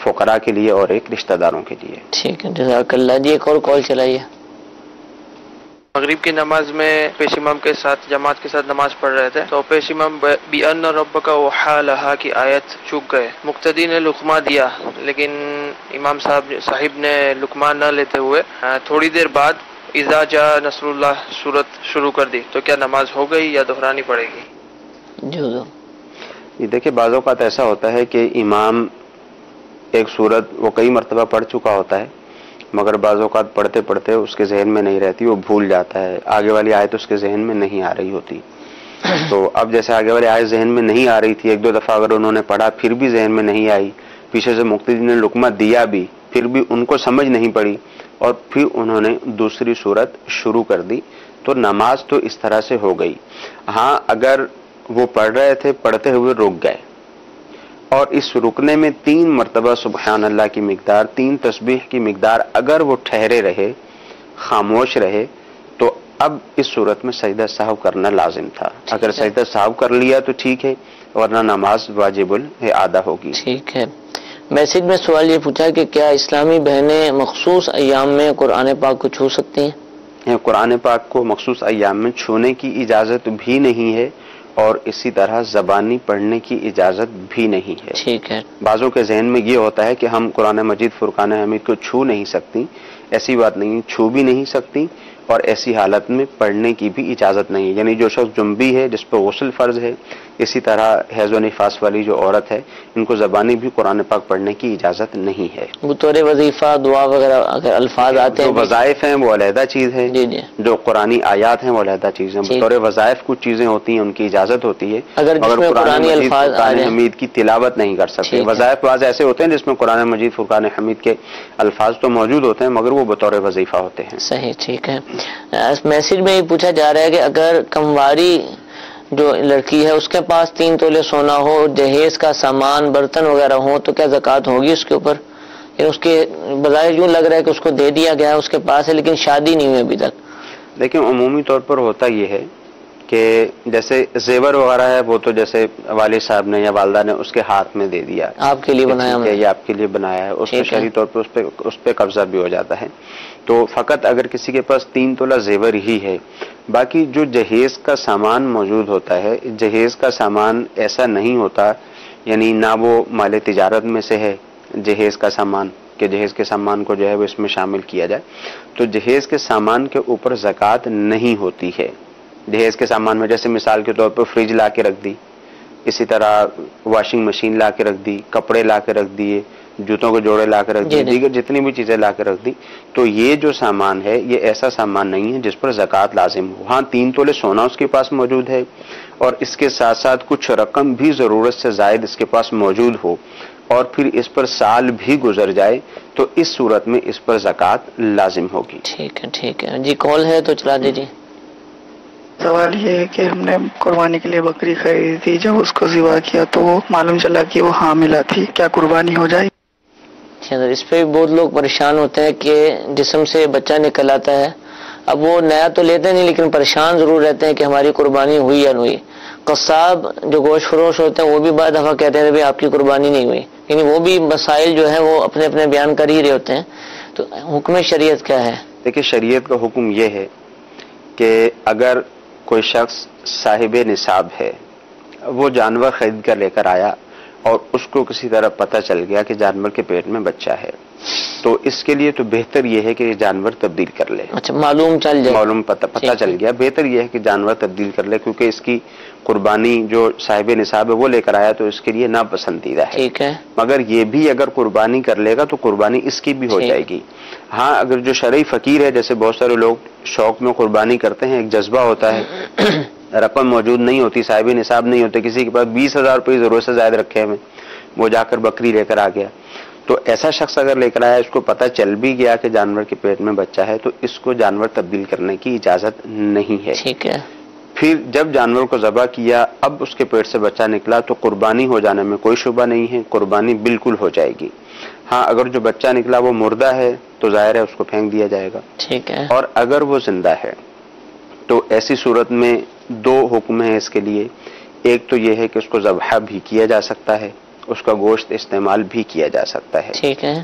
فقراء کے لیے اور ایک رشتہ داروں کے لیے. ٹھیک ہے، جزاک اللہ. جی ایک اور کال چلائیے. مغرب کی نماز میں پیش امام کے ساتھ جماعت کے ساتھ نماز پڑھ رہے تھے، تو پیش امام بِأَنَّ رَبَّكَ وَحَالَهَا کی آیت چوک گئے. مقتدی نے لقمہ دیا لیکن امام صاحب نے لقمہ نہ لیتے ہوئے تھوڑی دیر بعد اذا جاء نصر اللہ سورت شروع کر دی، تو کیا نماز ہو گئی یا دہرانی پڑے گی؟ یہ دیکھیں بعض اوقات ایسا ہوتا ہے کہ امام ایک صورت وہ کئی مرتبہ پڑھ چکا ہوتا ہے، مگر بعض اوقات پڑھتے پڑھتے اس کے ذہن میں نہیں رہتی، وہ بھول جاتا ہے، آگے والی آیت اس کے ذہن میں نہیں آ رہی ہوتی. تو اب جیسے آگے والی آیت ذہن میں نہیں آ رہی تھی، 1-2 دفعہ اگر انہوں نے پڑھا پھر بھی ذہن میں نہیں آئی، پیچھے سے مقتدی نے لقمہ دیا بھی پھر بھی ان کو سمجھ نہیں پڑی اور پھر انہوں نے دوسری صورت شروع کر دی، تو نماز تو اس طرح سے ہو گئی. ہاں اگر وہ پڑھ رہے تھے، پڑھتے ہوئے رک گئے اور اس رکنے میں 3 مرتبہ سبحان اللہ کی مقدار، 3 تسبیح کی مقدار اگر وہ ٹھہرے رہے، خاموش رہے، تو اب اس صورت میں سجدہ سہو کرنا لازم تھا. اگر سجدہ سہو کر لیا تو ٹھیک ہے، ورنہ نماز واجب الاعادہ ہوگی. ٹھیک ہے. میسج میں سوال یہ پوچھا کہ کیا اسلامی بہنیں مخصوص ایام میں قرآن پاک کو چھو سکتی ہیں؟ قرآن پاک کو مخصوص ایام میں چھونے کی اجازت بھی نہیں ہے، اور اسی طرح زبانی پڑھنے کی اجازت بھی نہیں ہے. ٹھیک ہے. بعضوں کے ذہن میں یہ ہوتا ہے کہ ہم قرآن مجید فرقان حمید کو چھو نہیں سکتی. ایسی بات نہیں، چھو بھی نہیں سکتی، اور ایسی حالت میں پڑھنے کی بھی اجازت نہیں ہے. یعنی جو شخص جنبی ہے، جس پر غسل فرض ہے، اسی طرح حیض و نفاس والی جو عورت ہے، ان کو زبانی بھی قرآن پاک پڑھنے کی اجازت نہیں ہے. بطور وظیفہ دعا وغیرہ اگر الفاظ آتے ہیں، جو وظائف ہیں وہ علیحدہ چیز ہے. جی جی. جو قرآنی آیات ہیں وہ علیحدہ چیز ہیں. بطور وظائف کچھ چیزیں ہوتی ہیں، ان کی اجازت ہوتی ہے، اگر قرآن مجید فرقان حمید کی تلاوت نہیں کر سکتے. وظائف بعض ایسے ہوتے ہیں جس میں قرآن مجید فرقان حمید کے الفاظ تو موجود ہوتے ہیں، مگر وہ بطور وظیفہ ہوتے ہیں. صحیح. ٹھیک ہے. میسج میں یہ پوچھا جا رہا ہے کہ اگر کمواری جو لڑکی ہے اس کے پاس 3 تولے سونا ہو، جہیز کا سامان، برتن وغیرہ ہو، تو کیا زکوٰۃ ہوگی اس کے اوپر؟ اس کے بظاہر یوں لگ رہا ہے کہ اس کو دے دیا گیا ہے، اس کے پاس ہے، لیکن شادی نہیں ہوئی ابھی تک. لیکن عمومی طور پر ہوتا یہ ہے کہ جیسے زیور وغیرہ ہے، وہ تو جیسے والد صاحب نے یا والدہ نے اس کے ہاتھ میں دے دیا، آپ کے لیے بنایا ہے، یہ آپ کے لیے بنایا ہے، اس پہ شرعی طور پر اس پہ قبضہ بھی ہو جاتا ہے. تو فقط اگر کسی کے پاس 3 تولہ زیور ہی ہے، باقی جو جہیز کا سامان موجود ہوتا ہے، جہیز کا سامان ایسا نہیں ہوتا، یعنی نہ وہ مال تجارت میں سے ہے جہیز کا سامان، کہ جہیز کے سامان کو جو ہے وہ اس میں شامل کیا جائے، تو جہیز کے سامان کے اوپر زکوٰۃ نہیں ہوتی ہے. جہیز کے سامان میں جیسے مثال کے طور پر فریج لا کے رکھ دی، اسی طرح واشنگ مشین لا کے رکھ دی، کپڑے لا کے رکھ دیے، جوتوں کے جوڑے لا کے رکھ دیے، دیگر جتنی بھی چیزیں لا کے رکھ دی، تو یہ جو سامان ہے یہ ایسا سامان نہیں ہے جس پر زکوٰۃ لازم ہو. ہاں 3 تولے سونا اس کے پاس موجود ہے، اور اس کے ساتھ ساتھ کچھ رقم بھی ضرورت سے زائد اس کے پاس موجود ہو، اور پھر اس پر سال بھی گزر جائے، تو اس صورت میں اس پر زکوٰۃ لازم ہوگی. ٹھیک ہے. ٹھیک ہے جی. کال ہے تو چلا دیجیے. سوال یہ ہے کہ ہم نے قربانی کے لیے بکری خریدی تھی، جب اس کو ذبح کیا تو وہ معلوم چلا کہ وہ حاملہ تھی، کیا قربانی ہو جائے؟ اس پہ بہت لوگ پریشان ہوتے ہیں کہ جسم سے بچہ نکل آتا ہے. اب وہ نیا تو لیتے نہیں، لیکن پریشان ضرور رہتے ہیں کہ ہماری قربانی ہوئی یا نہیں ہوئی. قصاب جو گوشت فروش ہوتے ہیں وہ بھی بعض دفعہ کہتے ہیں کہ آپ کی قربانی نہیں ہوئی، یعنی وہ بھی مسائل جو ہیں وہ اپنے اپنے بیان کر ہی رہے ہوتے ہیں. تو حکم شریعت کیا ہے؟ دیکھیے شریعت کا حکم یہ ہے کہ اگر کوئی شخص صاحب نصاب ہے، وہ جانور خرید کر لے کر آیا اور اس کو کسی طرح پتہ چل گیا کہ جانور کے پیٹ میں بچہ ہے، تو اس کے لیے تو بہتر یہ ہے کہ یہ جانور تبدیل کر لے. اچھا، معلوم چل جائے، پتہ چل گیا، بہتر یہ ہے کہ جانور تبدیل کر لے، کیونکہ اس کی قربانی جو صاحب نصاب ہے وہ لے کر آیا تو اس کے لیے ناپسندیدہ ہے. ٹھیک ہے. مگر یہ بھی اگر قربانی کر لے گا تو قربانی اس کی بھی ہو جائے گی. ہاں اگر جو شرعی فقیر ہے، جیسے بہت سارے لوگ شوق میں قربانی کرتے ہیں، ایک جذبہ ہوتا ہے، رقم موجود نہیں ہوتی، صاحب نصاب نہیں ہوتے، کسی کے پاس 20,000 روپئے ضرورت سے زائد رکھے ہوئے، وہ جا کر بکری لے کر آ گیا، تو ایسا شخص اگر لے کر آیا، اس کو پتہ چل بھی گیا کہ جانور کے پیٹ میں بچہ ہے، تو اس کو جانور تبدیل کرنے کی اجازت نہیں ہے. ٹھیک ہے. پھر جب جانور کو ذبح کیا، اب اس کے پیٹ سے بچہ نکلا، تو قربانی ہو جانے میں کوئی شبہ نہیں ہے، قربانی بالکل ہو جائے گی. ہاں اگر جو بچہ نکلا وہ مردہ ہے تو ظاہر ہے اس کو پھینک دیا جائے گا. ٹھیک ہے. اور اگر وہ زندہ ہے تو ایسی صورت میں 2 حکم ہیں اس کے لیے. ایک تو یہ ہے کہ اس کو ذبح بھی کیا جا سکتا ہے، اس کا گوشت استعمال بھی کیا جا سکتا ہے. ٹھیک ہے.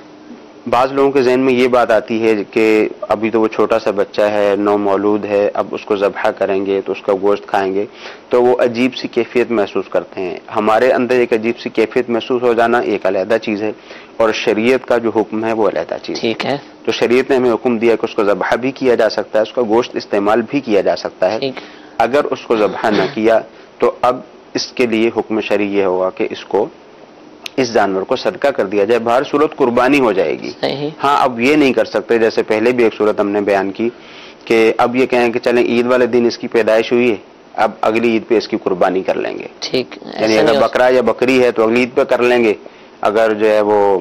بعض لوگوں کے ذہن میں یہ بات آتی ہے کہ ابھی تو وہ چھوٹا سا بچہ ہے، نو مولود ہے، اب اس کو ذبح کریں گے تو اس کا گوشت کھائیں گے تو وہ عجیب سی کیفیت محسوس کرتے ہیں. ہمارے اندر ایک عجیب سی کیفیت محسوس ہو جانا ایک علیحدہ چیز ہے، اور شریعت کا جو حکم ہے وہ علیحدہ چیز ہے. ٹھیک ہے. تو شریعت نے ہمیں حکم دیا کہ اس کو ذبح بھی کیا جا سکتا ہے، اس کا گوشت استعمال بھی کیا جا سکتا ہے. اگر اس کو ذبح نہ کیا تو اب اس کے لیے حکم شرعی یہ ہوگا کہ اس کو اس جانور کو صدقہ کر دیا جائے. بہر صورت قربانی ہو جائے گی. ہاں اب یہ نہیں کر سکتے، جیسے پہلے بھی ایک صورت ہم نے بیان کی کہ اب یہ کہیں کہ چلیں عید والے دن اس کی پیدائش ہوئی ہے، اب اگلی عید پہ اس کی قربانی کر لیں گے. ٹھیک. یعنی اگر بکرا یا بکری ہے تو اگلی عید پہ کر لیں گے، اگر جو ہے وہ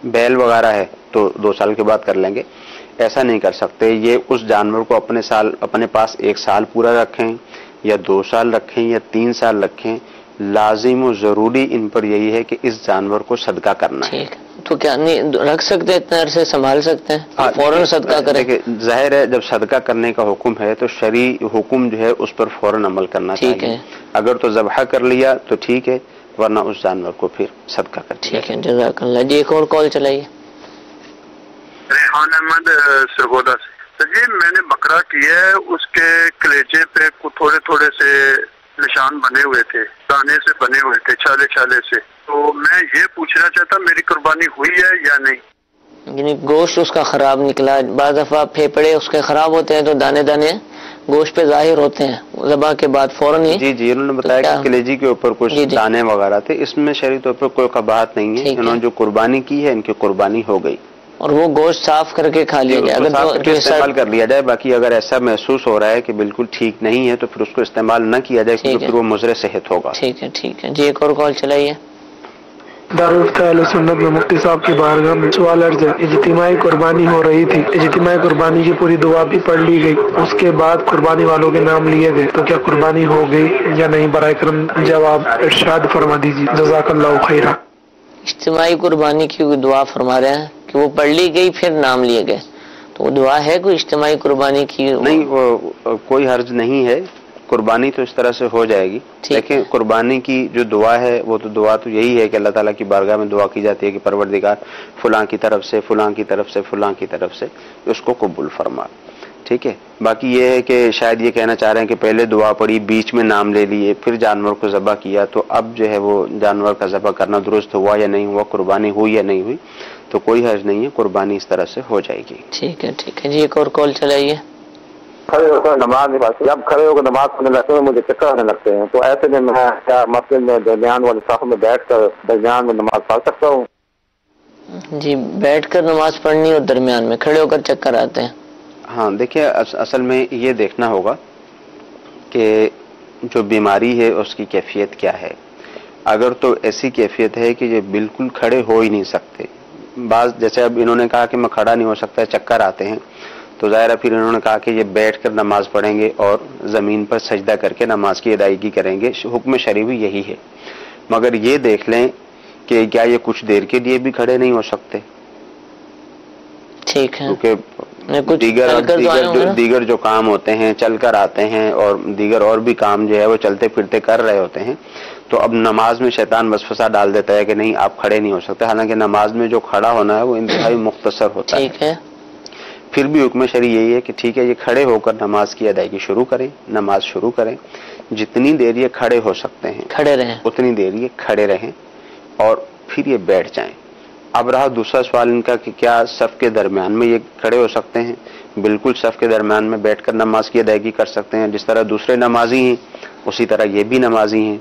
بیل وغیرہ ہے تو 2 سال کے بعد کر لیں گے. ایسا نہیں کر سکتے. یہ اس جانور کو اپنے پاس 1 سال پورا رکھیں یا 2 سال رکھیں یا 3 سال رکھیں، لازم و ضروری ان پر یہی ہے کہ اس جانور کو صدقہ کرنا ہے۔ ٹھیک، تو کیا نہیں رکھ سکتے ہیں اتنے عرصے، سنبھال سکتے ہیں، فوراً صدقہ کریں؟ دیکھیں ظاہر ہے جب صدقہ کرنے کا حکم ہے تو شرعی حکم جو ہے اس پر فوراً عمل کرنا ٹھیک چاہیے۔ ہے، اگر تو ذبح کر لیا تو ٹھیک ہے، ورنہ اس جانور کو پھر صدقہ کر دیا۔ ٹھیک ہے، جزاک اللہ۔ جی ایک اور کال چلائیے۔ ریحان احمد سرگودا سے جی، میں نے بکرا کیا ہے، اس کے کلیجے پہ تھوڑے تھوڑے سے نشان بنے ہوئے تھے، دانے سے بنے ہوئے تھے، چھالے چھالے سے، تو میں یہ پوچھنا چاہتا میری قربانی ہوئی ہے یا نہیں؟ یعنی گوشت اس کا خراب نکلا، بعض دفعہ پھیپڑے اس کے خراب ہوتے ہیں تو دانے دانے گوشت پہ ظاہر ہوتے ہیں ذبح کے بعد فوراً ہی۔ جی انہوں نے بتایا کہ کلیجی کے اوپر کچھ دانے وغیرہ تھے، اس میں شرعی طور پر کوئی قباحت نہیں ہے، انہوں نے جو قربانی کی ہے ان کی قربانی ہو گئی، اور وہ گوشت صاف کر کے کھا لیا جائے، اگر استعمال کر لیا جائے۔ باقی اگر ایسا محسوس ہو رہا ہے کہ بالکل ٹھیک نہیں ہے تو پھر اس کو استعمال نہ کیا جائے، کیونکہ پھر وہ مضر صحت ہوگا۔ ٹھیک ہے، ٹھیک ہے۔ جی ایک اور کال چلائیے۔ دارالفتہ اہل سنت میں مفتی صاحب کی بارگاہ میں سوال عرض ہے، اجتماعی قربانی ہو رہی تھی، اجتماعی قربانی کی پوری دعا بھی پڑھ لی گئی، اس کے بعد قربانی والوں کے نام لیے گئے، تو کیا قربانی ہو گئی یا نہیں؟ برائے کرم جواب ارشاد فرما دیجیے، جزاک اللہ خیرہ۔ اجتماعی قربانی کی دعا فرما رہے ہیں کہ وہ پڑھ لی گئی پھر نام لیے گئے، تو وہ دعا ہے کوئی اجتماعی قربانی کی؟ نہیں، وہ کوئی حرج نہیں ہے، قربانی تو اس طرح سے ہو جائے گی، لیکن قربانی کی جو دعا ہے وہ تو دعا تو یہی ہے کہ اللہ تعالیٰ کی بارگاہ میں دعا کی جاتی ہے کہ پروردگار فلاں کی طرف سے، فلاں کی طرف سے، فلاں کی طرف سے اس کو قبول فرما۔ ٹھیک ہے، باقی یہ ہے کہ شاید یہ کہنا چاہ رہے ہیں کہ پہلے دعا پڑھی، بیچ میں نام لے لیے، پھر جانور کو ذبح کیا، تو اب جو ہے وہ جانور کا ذبح کرنا درست ہوا یا نہیں ہوا، قربانی ہوئی یا نہیں ہوئی، تو کوئی حرج نہیں ہے، قربانی اس طرح سے ہو جائے گی۔ ٹھیک ہے، ٹھیک ہے۔ جی ایک اور کال چلائیے۔ کھڑے ہو کر نماز نہیں پڑھتے، جب کھڑے ہو کر نماز پڑھنے لگتے ہیں مجھے چکر آنے لگتے ہیں، تو ایسے میں کیا مسجد میں درمیان والے صف میں بیٹھ کر درمیان میں نماز پڑھ سکتا ہوں؟ جی بیٹھ کر نماز پڑھنی اور درمیان میں کھڑے ہو کر چکر آتے ہیں؟ ہاں دیکھیے، اصل میں یہ دیکھنا ہوگا کہ جو بیماری ہے اس کی کیفیت کیا ہے۔ اگر تو ایسی کیفیت ہے کہ یہ بالکل کھڑے ہو ہی نہیں سکتے، بعض جیسے اب انہوں نے کہا کہ میں کھڑا نہیں ہو سکتا، چکر آتے ہیں، تو ظاہر ہے پھر انہوں نے کہا کہ یہ بیٹھ کر نماز پڑھیں گے اور زمین پر سجدہ کر کے نماز کی ادائیگی کریں گے، حکم شرعی بھی یہی ہے۔ مگر یہ دیکھ لیں کہ کیا یہ کچھ دیر کے لیے بھی کھڑے نہیں ہو سکتے، ٹھیک ہے، کیونکہ دیگر جو کام ہوتے ہیں چل کر آتے ہیں، اور دیگر اور بھی کام جو ہے وہ چلتے پھرتے کر رہے ہوتے ہیں، تو اب نماز میں شیطان وسوسہ ڈال دیتا ہے کہ نہیں آپ کھڑے نہیں ہو سکتے، حالانکہ نماز میں جو کھڑا ہونا ہے وہ انتہائی مختصر ہوتا ہے۔ ٹھیک ہے، پھر بھی حکم شرعی یہی ہے کہ ٹھیک ہے یہ کھڑے ہو کر نماز کی ادائیگی شروع کریں، نماز شروع کریں، جتنی دیر یہ کھڑے ہو سکتے ہیں کھڑے رہیں، اتنی دیر یہ کھڑے رہیں، اور پھر یہ بیٹھ جائیں۔ اب رہا دوسرا سوال ان کا کہ کیا صف کے درمیان میں یہ کھڑے ہو سکتے ہیں؟ بالکل صف کے درمیان میں بیٹھ کر نماز کی ادائیگی کر سکتے ہیں، جس طرح دوسرے نمازی ہیں اسی طرح یہ بھی نمازی ہیں۔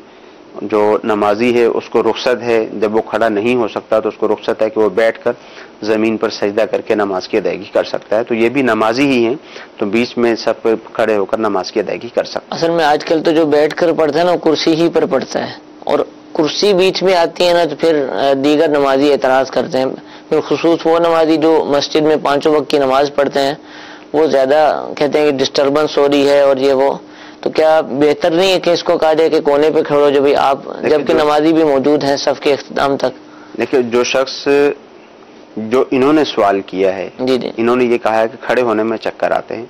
جو نمازی ہے اس کو رخصت ہے، جب وہ کھڑا نہیں ہو سکتا تو اس کو رخصت ہے کہ وہ بیٹھ کر زمین پر سجدہ کر کے نماز کی ادائیگی کر سکتا ہے، تو یہ بھی نمازی ہی ہیں، تو بیچ میں صف پہ کھڑے ہو کر نماز کی ادائیگی کر سکتا ہے۔ اصل میں آج کل تو جو بیٹھ کر پڑھتا ہے نا وہ کرسی ہی پر پڑھتا ہے، اور کرسی بیچ میں آتی ہے نا تو پھر دیگر نمازی اعتراض کرتے ہیں، بالخصوص وہ نمازی جو مسجد میں 5 وقت کی نماز پڑھتے ہیں، وہ زیادہ کہتے ہیں کہ ڈسٹربنس ہو رہی ہے اور یہ وہ، تو کیا بہتر نہیں ہے کہ اس کو کہا جائے کہ کونے پہ کھڑو جو بھی آپ، جبکہ نمازی بھی موجود ہیں صف کے اختتام تک؟ دیکھیے جو شخص جو انہوں نے سوال کیا ہے، جی انہوں نے یہ کہا ہے کہ کھڑے ہونے میں چکر آتے ہیں،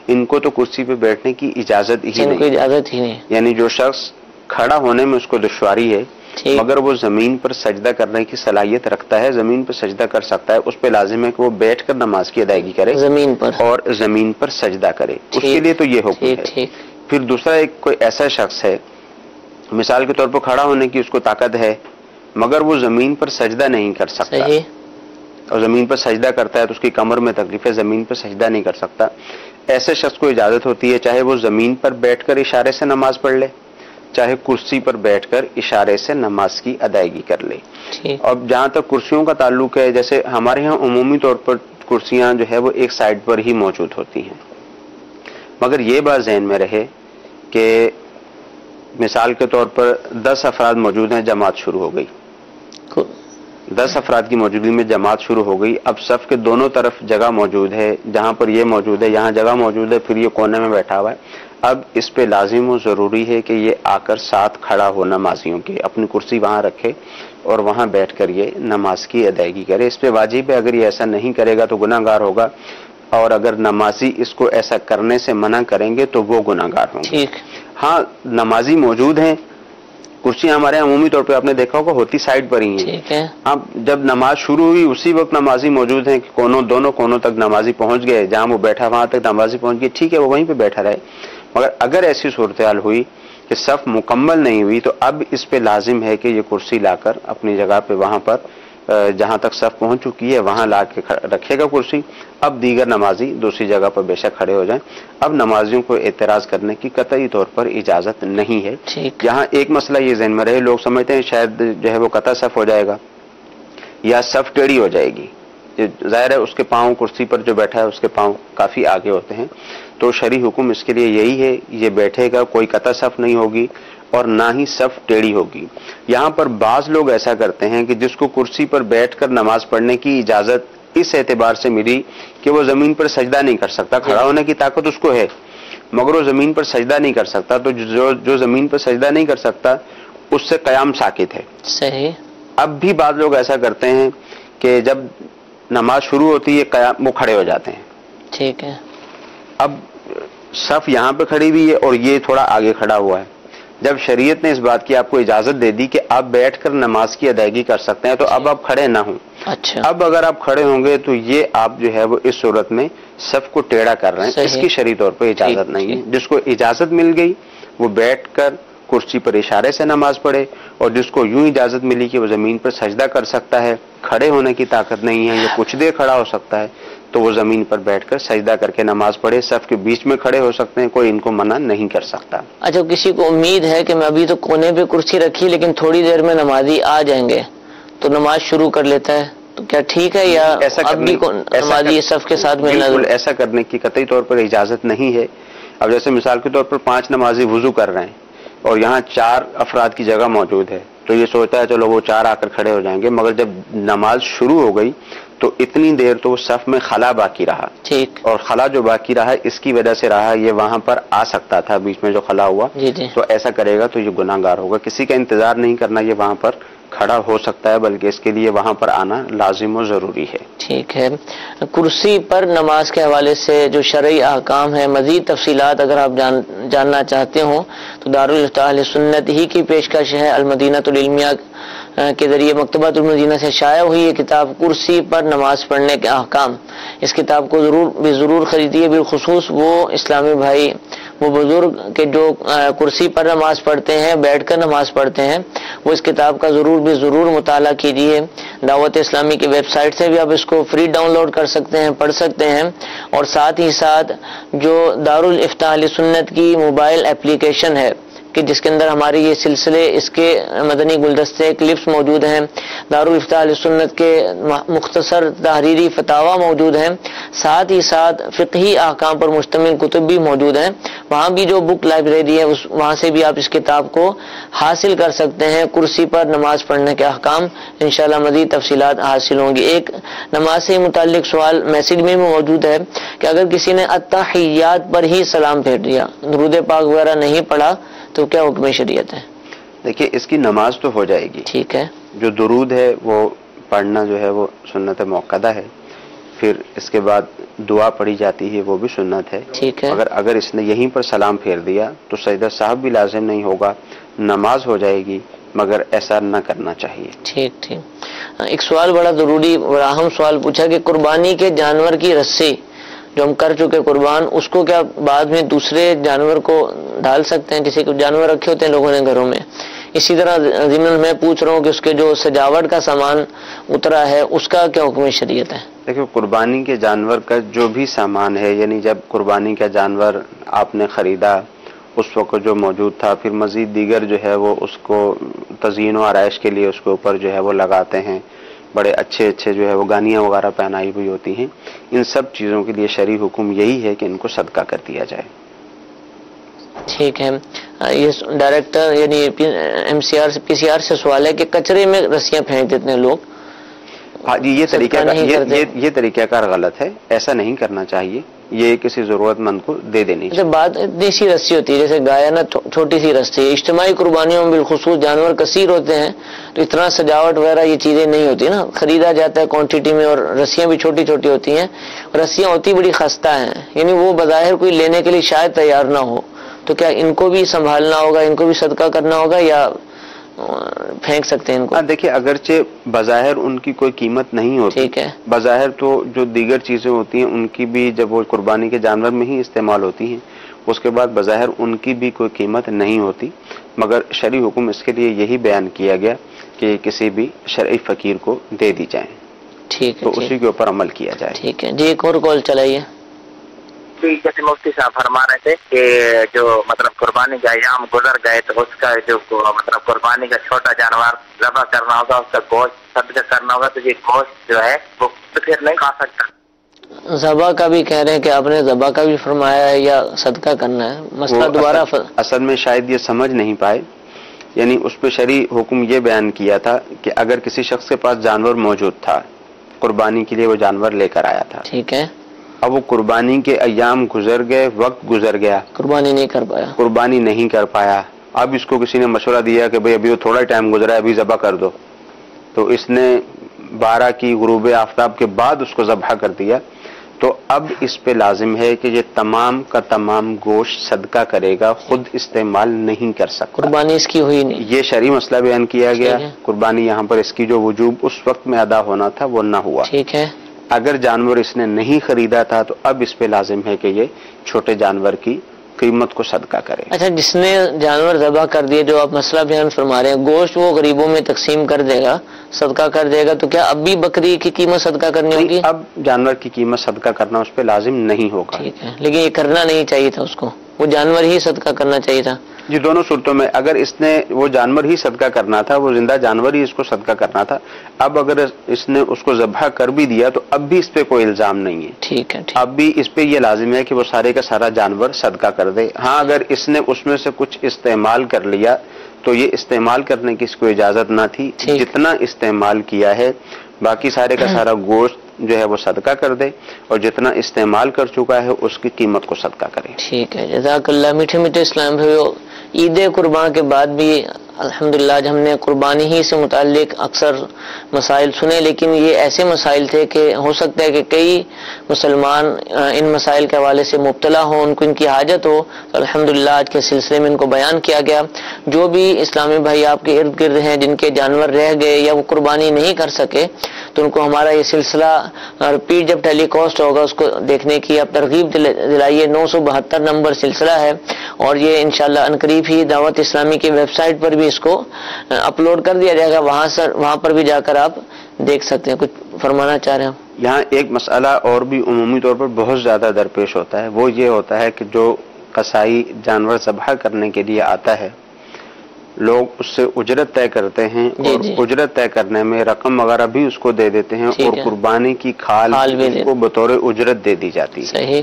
ان کو تو کرسی پہ بیٹھنے کی اجازت ہی ان کو اجازت ہی نہیں، یعنی جو شخص کھڑا ہونے میں اس کو دشواری ہے مگر وہ زمین پر سجدہ کرنے کی صلاحیت رکھتا ہے، زمین پر سجدہ کر سکتا ہے، اس پہ لازم ہے کہ وہ بیٹھ کر نماز کی ادائیگی کرے زمین پر، اور زمین پر سجدہ کرے، اس کے لیے تو یہ حکم ہے۔ پھر دوسرا ایک کوئی ایسا شخص ہے مثال کے طور پر کھڑا ہونے کی اس کو طاقت ہے مگر وہ زمین پر سجدہ نہیں کر سکتا، اور زمین پر سجدہ کرتا ہے تو اس کی کمر میں تکلیف ہے، زمین پر سجدہ نہیں کر سکتا، ایسے شخص کو اجازت ہوتی ہے چاہے وہ زمین پر بیٹھ کر اشارے سے نماز پڑھ لے، چاہے کرسی پر بیٹھ کر اشارے سے نماز کی ادائیگی کر لے۔ اب جہاں تک کرسیوں کا تعلق ہے، جیسے ہمارے ہاں عمومی طور پر کرسیاں جو ہے وہ ایک سائڈ پر ہی موجود ہوتی ہیں، مگر یہ بات ذہن میں رہے کہ مثال کے طور پر 10 افراد موجود ہیں، جماعت شروع ہو گئی، 10 افراد کی موجودگی میں جماعت شروع ہو گئی، اب صف کے دونوں طرف جگہ موجود ہے، جہاں پر یہ موجود ہے یہاں جگہ موجود ہے، پھر یہ کونے میں بیٹھا ہوا ہے، اب اس پہ لازم و ضروری ہے کہ یہ آ کر ساتھ کھڑا ہو نمازیوں کے، اپنی کرسی وہاں رکھے اور وہاں بیٹھ کر یہ نماز کی ادائیگی کرے. اس پہ واجب ہے، اگر یہ ایسا نہیں کرے گا تو گناہ گار ہوگا، اور اگر نمازی اس کو ایسا کرنے سے منع کریں گے تو وہ گناہ گار ہوں گے. ہاں نمازی موجود ہیں، کرسیاں ہمارے یہاں عمومی طور پہ آپ نے دیکھا ہوگا ہوتی سائڈ پر ہی ہیں. اب جب نماز شروع ہوئی اسی وقت نمازی موجود ہیں کہ دونوں کونوں تک نمازی پہنچ گئے، جہاں وہ بیٹھا وہاں تک نمازی پہنچ گئے، ٹھیک ہے وہ وہیں پہ بیٹھا رہے. مگر اگر ایسی صورتحال ہوئی کہ صف مکمل نہیں ہوئی تو اب اس پہ لازم ہے کہ یہ کرسی لا کر اپنی جگہ پہ وہاں پر جہاں تک صف پہنچ چکی ہے وہاں لا کے رکھے گا کرسی. اب دیگر نمازی دوسری جگہ پر بے شک کھڑے ہو جائیں. اب نمازیوں کو اعتراض کرنے کی قطعی طور پر اجازت نہیں ہے. یہاں ایک مسئلہ یہ ذہن میں رہے، لوگ سمجھتے ہیں شاید جو ہے وہ قطع صف ہو جائے گا یا صف ٹیڑھی ہو جائے گی. ظاہر ہے اس کے پاؤں کرسی پر جو بیٹھا ہے اس کے پاؤں کافی آگے ہوتے ہیں، تو شرعی حکم اس کے لیے یہی ہے، یہ بیٹھے گا، کوئی قطع صف نہیں ہوگی اور نہ ہی صف ٹیڑھی ہوگی. یہاں پر بعض لوگ ایسا کرتے ہیں کہ جس کو کرسی پر بیٹھ کر نماز پڑھنے کی اجازت اس اعتبار سے ملی کہ وہ زمین پر سجدہ نہیں کر سکتا، کھڑا ہونے کی طاقت اس کو ہے مگر وہ زمین پر سجدہ نہیں کر سکتا، تو جو زمین پر سجدہ نہیں کر سکتا اس سے قیام ساکت ہے. صحیح. اب بھی بعض لوگ ایسا کرتے ہیں کہ جب نماز شروع ہوتی ہے قیام وہ کھڑے ہو جاتے ہیں. ٹھیک ہے. اب صف یہاں پہ کھڑی ہوئی ہے اور یہ تھوڑا آگے کھڑا ہوا ہے. جب شریعت نے اس بات کی آپ کو اجازت دے دی کہ آپ بیٹھ کر نماز کی ادائیگی کر سکتے ہیں تو اب آپ کھڑے نہ ہوں. اچھا. اب اگر آپ کھڑے ہوں گے تو یہ آپ جو ہے وہ اس صورت میں صف کو ٹیڑھا کر رہے ہیں، اس کی شرعی طور پہ اجازت نہیں ہے. جس کو اجازت مل گئی وہ بیٹھ کر کرسی پر اشارے سے نماز پڑھے، اور جس کو یوں اجازت ملی کہ وہ زمین پر سجدہ کر سکتا ہے، کھڑے ہونے کی طاقت نہیں ہے یا کچھ دیر کھڑا ہو سکتا ہے، تو وہ زمین پر بیٹھ کر سجدہ کر کے نماز پڑھے. صف کے بیچ میں کھڑے ہو سکتے ہیں، کوئی ان کو منع نہیں کر سکتا. اچھا کسی کو امید ہے کہ میں ابھی تو کونے پہ کرسی رکھی لیکن تھوڑی دیر میں نمازی آ جائیں گے تو نماز شروع کر لیتا ہے، تو کیا ٹھیک ہے یا اب بھی نمازی صف کے ساتھ ملنا؟ بالکل ایسا کرنے کی قطعی طور پر اجازت نہیں ہے. اب جیسے مثال کے طور پر 5 نمازی وضو کر رہے ہیں اور یہاں 4 افراد کی جگہ موجود ہے، تو یہ سوچتا ہے چلو وہ 4 آ کر کھڑے ہو جائیں گے، مگر جب نماز شروع ہو گئی تو اتنی دیر تو صف میں خلا باقی رہا. ٹھیک. اور خلا جو باقی رہا اس کی وجہ سے رہا، یہ وہاں پر آ سکتا تھا بیچ میں جو خلا ہوا. تو ایسا کرے گا تو یہ گناہ گار ہوگا. کسی کا انتظار نہیں کرنا، یہ وہاں پر کھڑا ہو سکتا ہے بلکہ اس کے لیے وہاں پر آنا لازم و ضروری ہے. ٹھیک ہے. کرسی پر نماز کے حوالے سے جو شرعی احکام ہے، مزید تفصیلات اگر آپ جاننا چاہتے ہوں تو دارالفتاح اہل سنت ہی کی پیشکش ہے. المدینہ العلمیہ کے ذریعے مکتبۃ المدینہ سے شائع ہوئی یہ کتاب کرسی پر نماز پڑھنے کے احکام. اس کتاب کو ضرور خریدیے، بالخصوص وہ اسلامی بھائی، وہ بزرگ کہ جو کرسی پر نماز پڑھتے ہیں، بیٹھ کر نماز پڑھتے ہیں، وہ اس کتاب کا ضرور مطالعہ کیجیے. دعوت اسلامی کی ویب سائٹ سے بھی آپ اس کو فری ڈاؤن لوڈ کر سکتے ہیں، پڑھ سکتے ہیں. اور ساتھ ہی ساتھ جو دارالفتاح اہل سنت کی موبائل اپلیکیشن ہے کہ جس کے اندر ہمارے یہ سلسلے، اس کے مدنی گلدستے، کلپس موجود ہیں، دارالفتاح اہل سنت کے مختصر تحریری فتاوی موجود ہیں، ساتھ ہی ساتھ فقہی احکام پر مشتمل کتب بھی موجود ہیں. وہاں بھی جو بک لائبریری ہے وہاں سے بھی آپ اس کتاب کو حاصل کر سکتے ہیں. کرسی پر نماز پڑھنے کے احکام انشاءاللہ مزید تفصیلات حاصل ہوں گی. ایک نماز سے متعلق سوال میسج میں موجود ہے کہ اگر کسی نے التحیات پر ہی سلام پھیر دیا، درود پاک وغیرہ نہیں پڑھا، تو کیا حکم شریعت ہے؟ دیکھیے اس کی نماز تو ہو جائے گی. ٹھیک ہے. جو درود ہے وہ پڑھنا جو ہے وہ سنت موقدہ ہے، پھر اس کے بعد دعا پڑھی جاتی ہے وہ بھی سنت ہے. ٹھیک ہے. اگر اس نے یہیں پر سلام پھیر دیا تو سجدہ صاحب بھی لازم نہیں ہوگا، نماز ہو جائے گی، مگر ایسا نہ کرنا چاہیے. ٹھیک. ایک سوال بڑا ضروری اور اہم سوال پوچھا کہ قربانی کے جانور کی رسی جو ہم کر چکے قربان، اس کو کیا بعد میں دوسرے جانور کو ڈال سکتے ہیں؟ جیسے کہ جانور رکھے ہوتے ہیں لوگوں نے گھروں میں، اسی طرح ضمن میں پوچھ رہا ہوں کہ اس کے جو سجاوٹ کا سامان اترا ہے اس کا کیا حکم شریعت ہے؟ دیکھیں قربانی کے جانور کا جو بھی سامان ہے، یعنی جب قربانی کا جانور آپ نے خریدا اس وقت جو موجود تھا، پھر مزید دیگر جو ہے وہ اس کو تزئین و آرائش کے لیے اس کے اوپر جو ہے وہ لگاتے ہیں، بڑے اچھے جو ہے وہ گانیاں وغیرہ پہنائی ہوئی ہوتی ہیں، ان سب چیزوں کے لیے شرعی حکم یہی ہے کہ ان کو صدقہ کر دیا جائے. ٹھیک ہے. یہ ڈائریکٹر یعنی پی سی آر سے سوال ہے کہ کچرے میں رسیاں پھینک دیتے ہیں لوگ، ہاں جی، یہ طریقہ کار غلط ہے، ایسا نہیں کرنا چاہیے، یہ کسی ضرورت مند کو دے دینی چاہیے۔ بات اتنی سی رسی ہوتی ہے، جیسے گائے نا چھوٹی سی رسی ہے، اجتماعی قربانیوں میں بالخصوص جانور کثیر ہوتے ہیں تو اتنا سجاوٹ وغیرہ یہ چیزیں نہیں ہوتی نا، خریدا جاتا ہے کوانٹٹی میں، اور رسیاں بھی چھوٹی چھوٹی ہوتی ہیں، رسیاں ہوتی بڑی خستہ ہیں، یعنی وہ بظاہر کوئی لینے کے لیے شاید تیار نہ ہو، تو کیا ان کو بھی سنبھالنا ہوگا، ان کو بھی صدقہ کرنا ہوگا یا پھینک سکتے ہیں ان کو؟ دیکھیے، اگرچہ بظاہر ان کی کوئی قیمت نہیں ہوتی، ٹھیک ہے، بظاہر تو جو دیگر چیزیں ہوتی ہیں ان کی بھی جب وہ قربانی کے جانور میں ہی استعمال ہوتی ہیں، اس کے بعد بظاہر ان کی بھی کوئی قیمت نہیں ہوتی، مگر شرعی حکم اس کے لیے یہی بیان کیا گیا کہ کسی بھی شرعی فقیر کو دے دی جائیں، ٹھیک ہے، تو اسی کے اوپر عمل کیا جائے۔ ٹھیک ہے جی، ایک اور کال چلائیے۔ جیسے مفتی صاحب فرما رہے تھے کہ جو مطلب قربانی کا ایام گزر گئے تو اس کا جو مطلب قربانی کا چھوٹا جانور ذبح کرنا ہوگا، اس کا گوشت صدقہ کرنا ہوگا، تو یہ گوشت جو ہے وہ پھر نہیں کھا سکتا۔ ذبح کا بھی کہہ رہے ہیں کہ آپ نے ذبح کا بھی فرمایا ہے یا صدقہ کرنا ہے، مسئلہ دوبارہ اصل میں شاید یہ سمجھ نہیں پائے، یعنی اس پہ شرعی حکم یہ بیان کیا تھا کہ اگر کسی شخص کے پاس جانور موجود تھا، قربانی کے لیے وہ جانور لے کر آیا تھا، ٹھیک ہے، اب وہ قربانی کے ایام گزر گئے، وقت گزر گیا، قربانی نہیں کر پایا، اب اس کو کسی نے مشورہ دیا کہ بھئی ابھی وہ تھوڑا ٹائم گزرا ہے، ابھی ذبح کر دو، تو اس نے 12 کی غروب آفتاب کے بعد اس کو ذبح کر دیا، تو اب اس پہ لازم ہے کہ یہ تمام کا تمام گوشت صدقہ کرے گا، خود استعمال نہیں کر سکتا، قربانی اس کی ہوئی نہیں، یہ شرعی مسئلہ بیان کیا گیا، قربانی یہاں پر اس کی جو وجوب اس وقت میں ادا ہونا تھا وہ نہ ہوا، ٹھیک ہے۔ اگر جانور اس نے نہیں خریدا تھا تو اب اس پہ لازم ہے کہ یہ چھوٹے جانور کی قیمت کو صدقہ کرے۔ اچھا، جس نے جانور ذبح کر دیے، جو آپ مسئلہ بیان فرما رہے ہیں، گوشت وہ غریبوں میں تقسیم کر دے گا، صدقہ کر دے گا، تو کیا اب بھی بکری کی قیمت صدقہ کرنی ہوگی؟ اب جانور کی قیمت صدقہ کرنا اس پہ لازم نہیں ہوگا، ٹھیک ہے، لیکن یہ کرنا نہیں چاہیے تھا اس کو، وہ جانور ہی صدقہ کرنا چاہیے تھا۔ جی، دونوں صورتوں میں اگر اس نے وہ جانور ہی صدقہ کرنا تھا، وہ زندہ جانور ہی اس کو صدقہ کرنا تھا، اب اگر اس نے اس کو ذبح کر بھی دیا تو اب بھی اس پہ کوئی الزام نہیں ہے، ٹھیک ہے، اب بھی اس پہ یہ لازم ہے کہ وہ سارے کا سارا جانور صدقہ کر دے۔ ہاں، اگر اس نے اس میں سے کچھ استعمال کر لیا تو یہ استعمال کرنے کی اس کو اجازت نہ تھی، جتنا استعمال کیا ہے باقی سارے کا سارا گوشت جو ہے وہ صدقہ کر دے، اور جتنا استعمال کر چکا ہے اس کی قیمت کو صدقہ کرے۔ ٹھیک ہے، جزاک اللہ۔ میٹھے میٹھے اسلام بھائیو، عید قربان کے بعد بھی الحمدللہ آج ہم نے قربانی ہی سے متعلق اکثر مسائل سنے، لیکن یہ ایسے مسائل تھے کہ ہو سکتا ہے کہ کئی مسلمان ان مسائل کے حوالے سے مبتلا ہوں، ان کو ان کی حاجت ہو، تو الحمدللہ آج کے سلسلے میں ان کو بیان کیا گیا۔ جو بھی اسلامی بھائی آپ کے ارد گرد ہیں جن کے جانور رہ گئے یا وہ قربانی نہیں کر سکے، تو ان کو ہمارا یہ سلسلہ رپیٹ جب ٹیلی کاسٹ ہوگا اس کو دیکھنے کی آپ ترغیب دلائیے۔ 972 نمبر سلسلہ ہے، اور یہ انشاءاللہ عنقریب ہی دعوت اسلامی کی ویب سائٹ پر بھی اس کو اپلوڈ کر دیا جائے گا، وہاں پر بھی جا کر آپ دیکھ سکتے ہیں۔ کچھ فرمانا چاہ رہے ہیں؟ یہاں ایک مسئلہ اور بھی عمومی طور پر بہت زیادہ درپیش ہوتا ہے، وہ یہ ہوتا ہے کہ جو قصائی جانور ذبح کرنے کے لیے آتا ہے، لوگ اس سے اجرت طے کرتے ہیں، اور اجرت طے کرنے میں رقم وغیرہ بھی اس کو دے دیتے ہیں، اور قربانی کی کھال اس کو بطور اجرت دے دی جاتی ہے۔ صحیح۔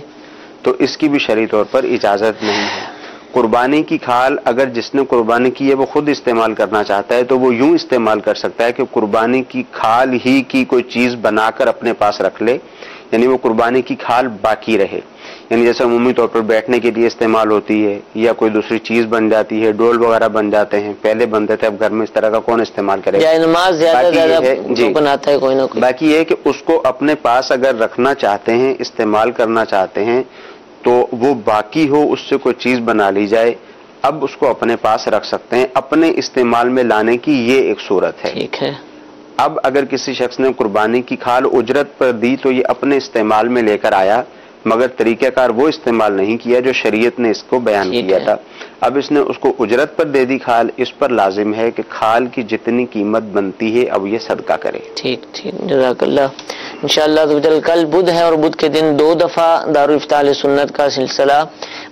تو اس کی بھی شرعی طور پر اجازت نہیں ہے۔ قربانی کی کھال اگر جس نے قربانی کی ہے وہ خود استعمال کرنا چاہتا ہے تو وہ یوں استعمال کر سکتا ہے کہ قربانی کی کھال ہی کی کوئی چیز بنا کر اپنے پاس رکھ لے، یعنی وہ قربانی کی کھال باقی رہے، یعنی جیسے عمومی طور پر بیٹھنے کے لیے استعمال ہوتی ہے یا کوئی دوسری چیز بن جاتی ہے، ڈول وغیرہ بن جاتے ہیں، پہلے بنتے تھے، اب گھر میں اس طرح کا کون استعمال کرے گا؟ نماز زیادہ بناتا ہے کوئی نہ کوئی۔ باقی یہ ہے کہ اس کو اپنے پاس اگر رکھنا چاہتے ہیں، استعمال کرنا چاہتے ہیں، تو وہ باقی ہو اس سے کوئی چیز بنا لی جائے، اب اس کو اپنے پاس رکھ سکتے ہیں، اپنے استعمال میں لانے کی یہ ایک صورت ہے۔ ٹھیک ہے۔ اب اگر کسی شخص نے قربانی کی کھال اجرت پر دی تو یہ اپنے استعمال میں لے کر آیا، مگر طریقہ کار وہ استعمال نہیں کیا جو شریعت نے اس کو بیان کیا تھا۔ اب اس نے اس کو اجرت پر دے دی کھال، اس پر لازم ہے کہ کھال کی جتنی قیمت بنتی ہے اب یہ صدقہ کرے۔ ٹھیک، جزاک اللہ۔ انشاءاللہ کل بدھ ہے، اور بدھ کے دن 2 دفعہ دارالافتاء اہل سنت کا سلسلہ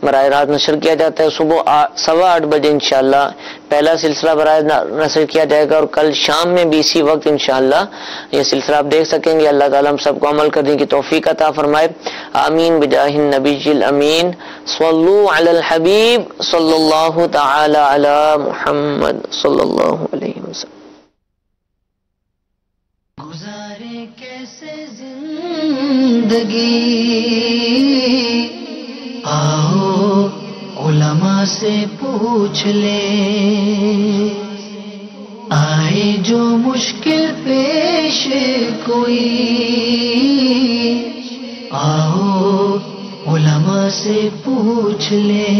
براہ راست نشر کیا جاتا ہے۔ صبح 8:15 بجے انشاءاللہ پہلا سلسلہ براہ نشر کیا جائے گا، اور کل شام میں بھی اسی وقت انشاءاللہ یہ سلسلہ آپ دیکھ سکیں گے۔ اللہ تعالیٰ ہم سب کو عمل کرنے کی توفیق عطا فرمائے، آمین بجاہ النبی الامین۔ صلو علی الحبیب صلی اللہ تعالی علی محمد صلی اللہ علیہ وسلم۔ زندگی، آؤ علماء سے پوچھ لیں، آئے جو مشکل پیش کوئی، آؤ علماء سے پوچھ لیں۔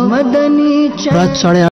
مدنی رات 8:30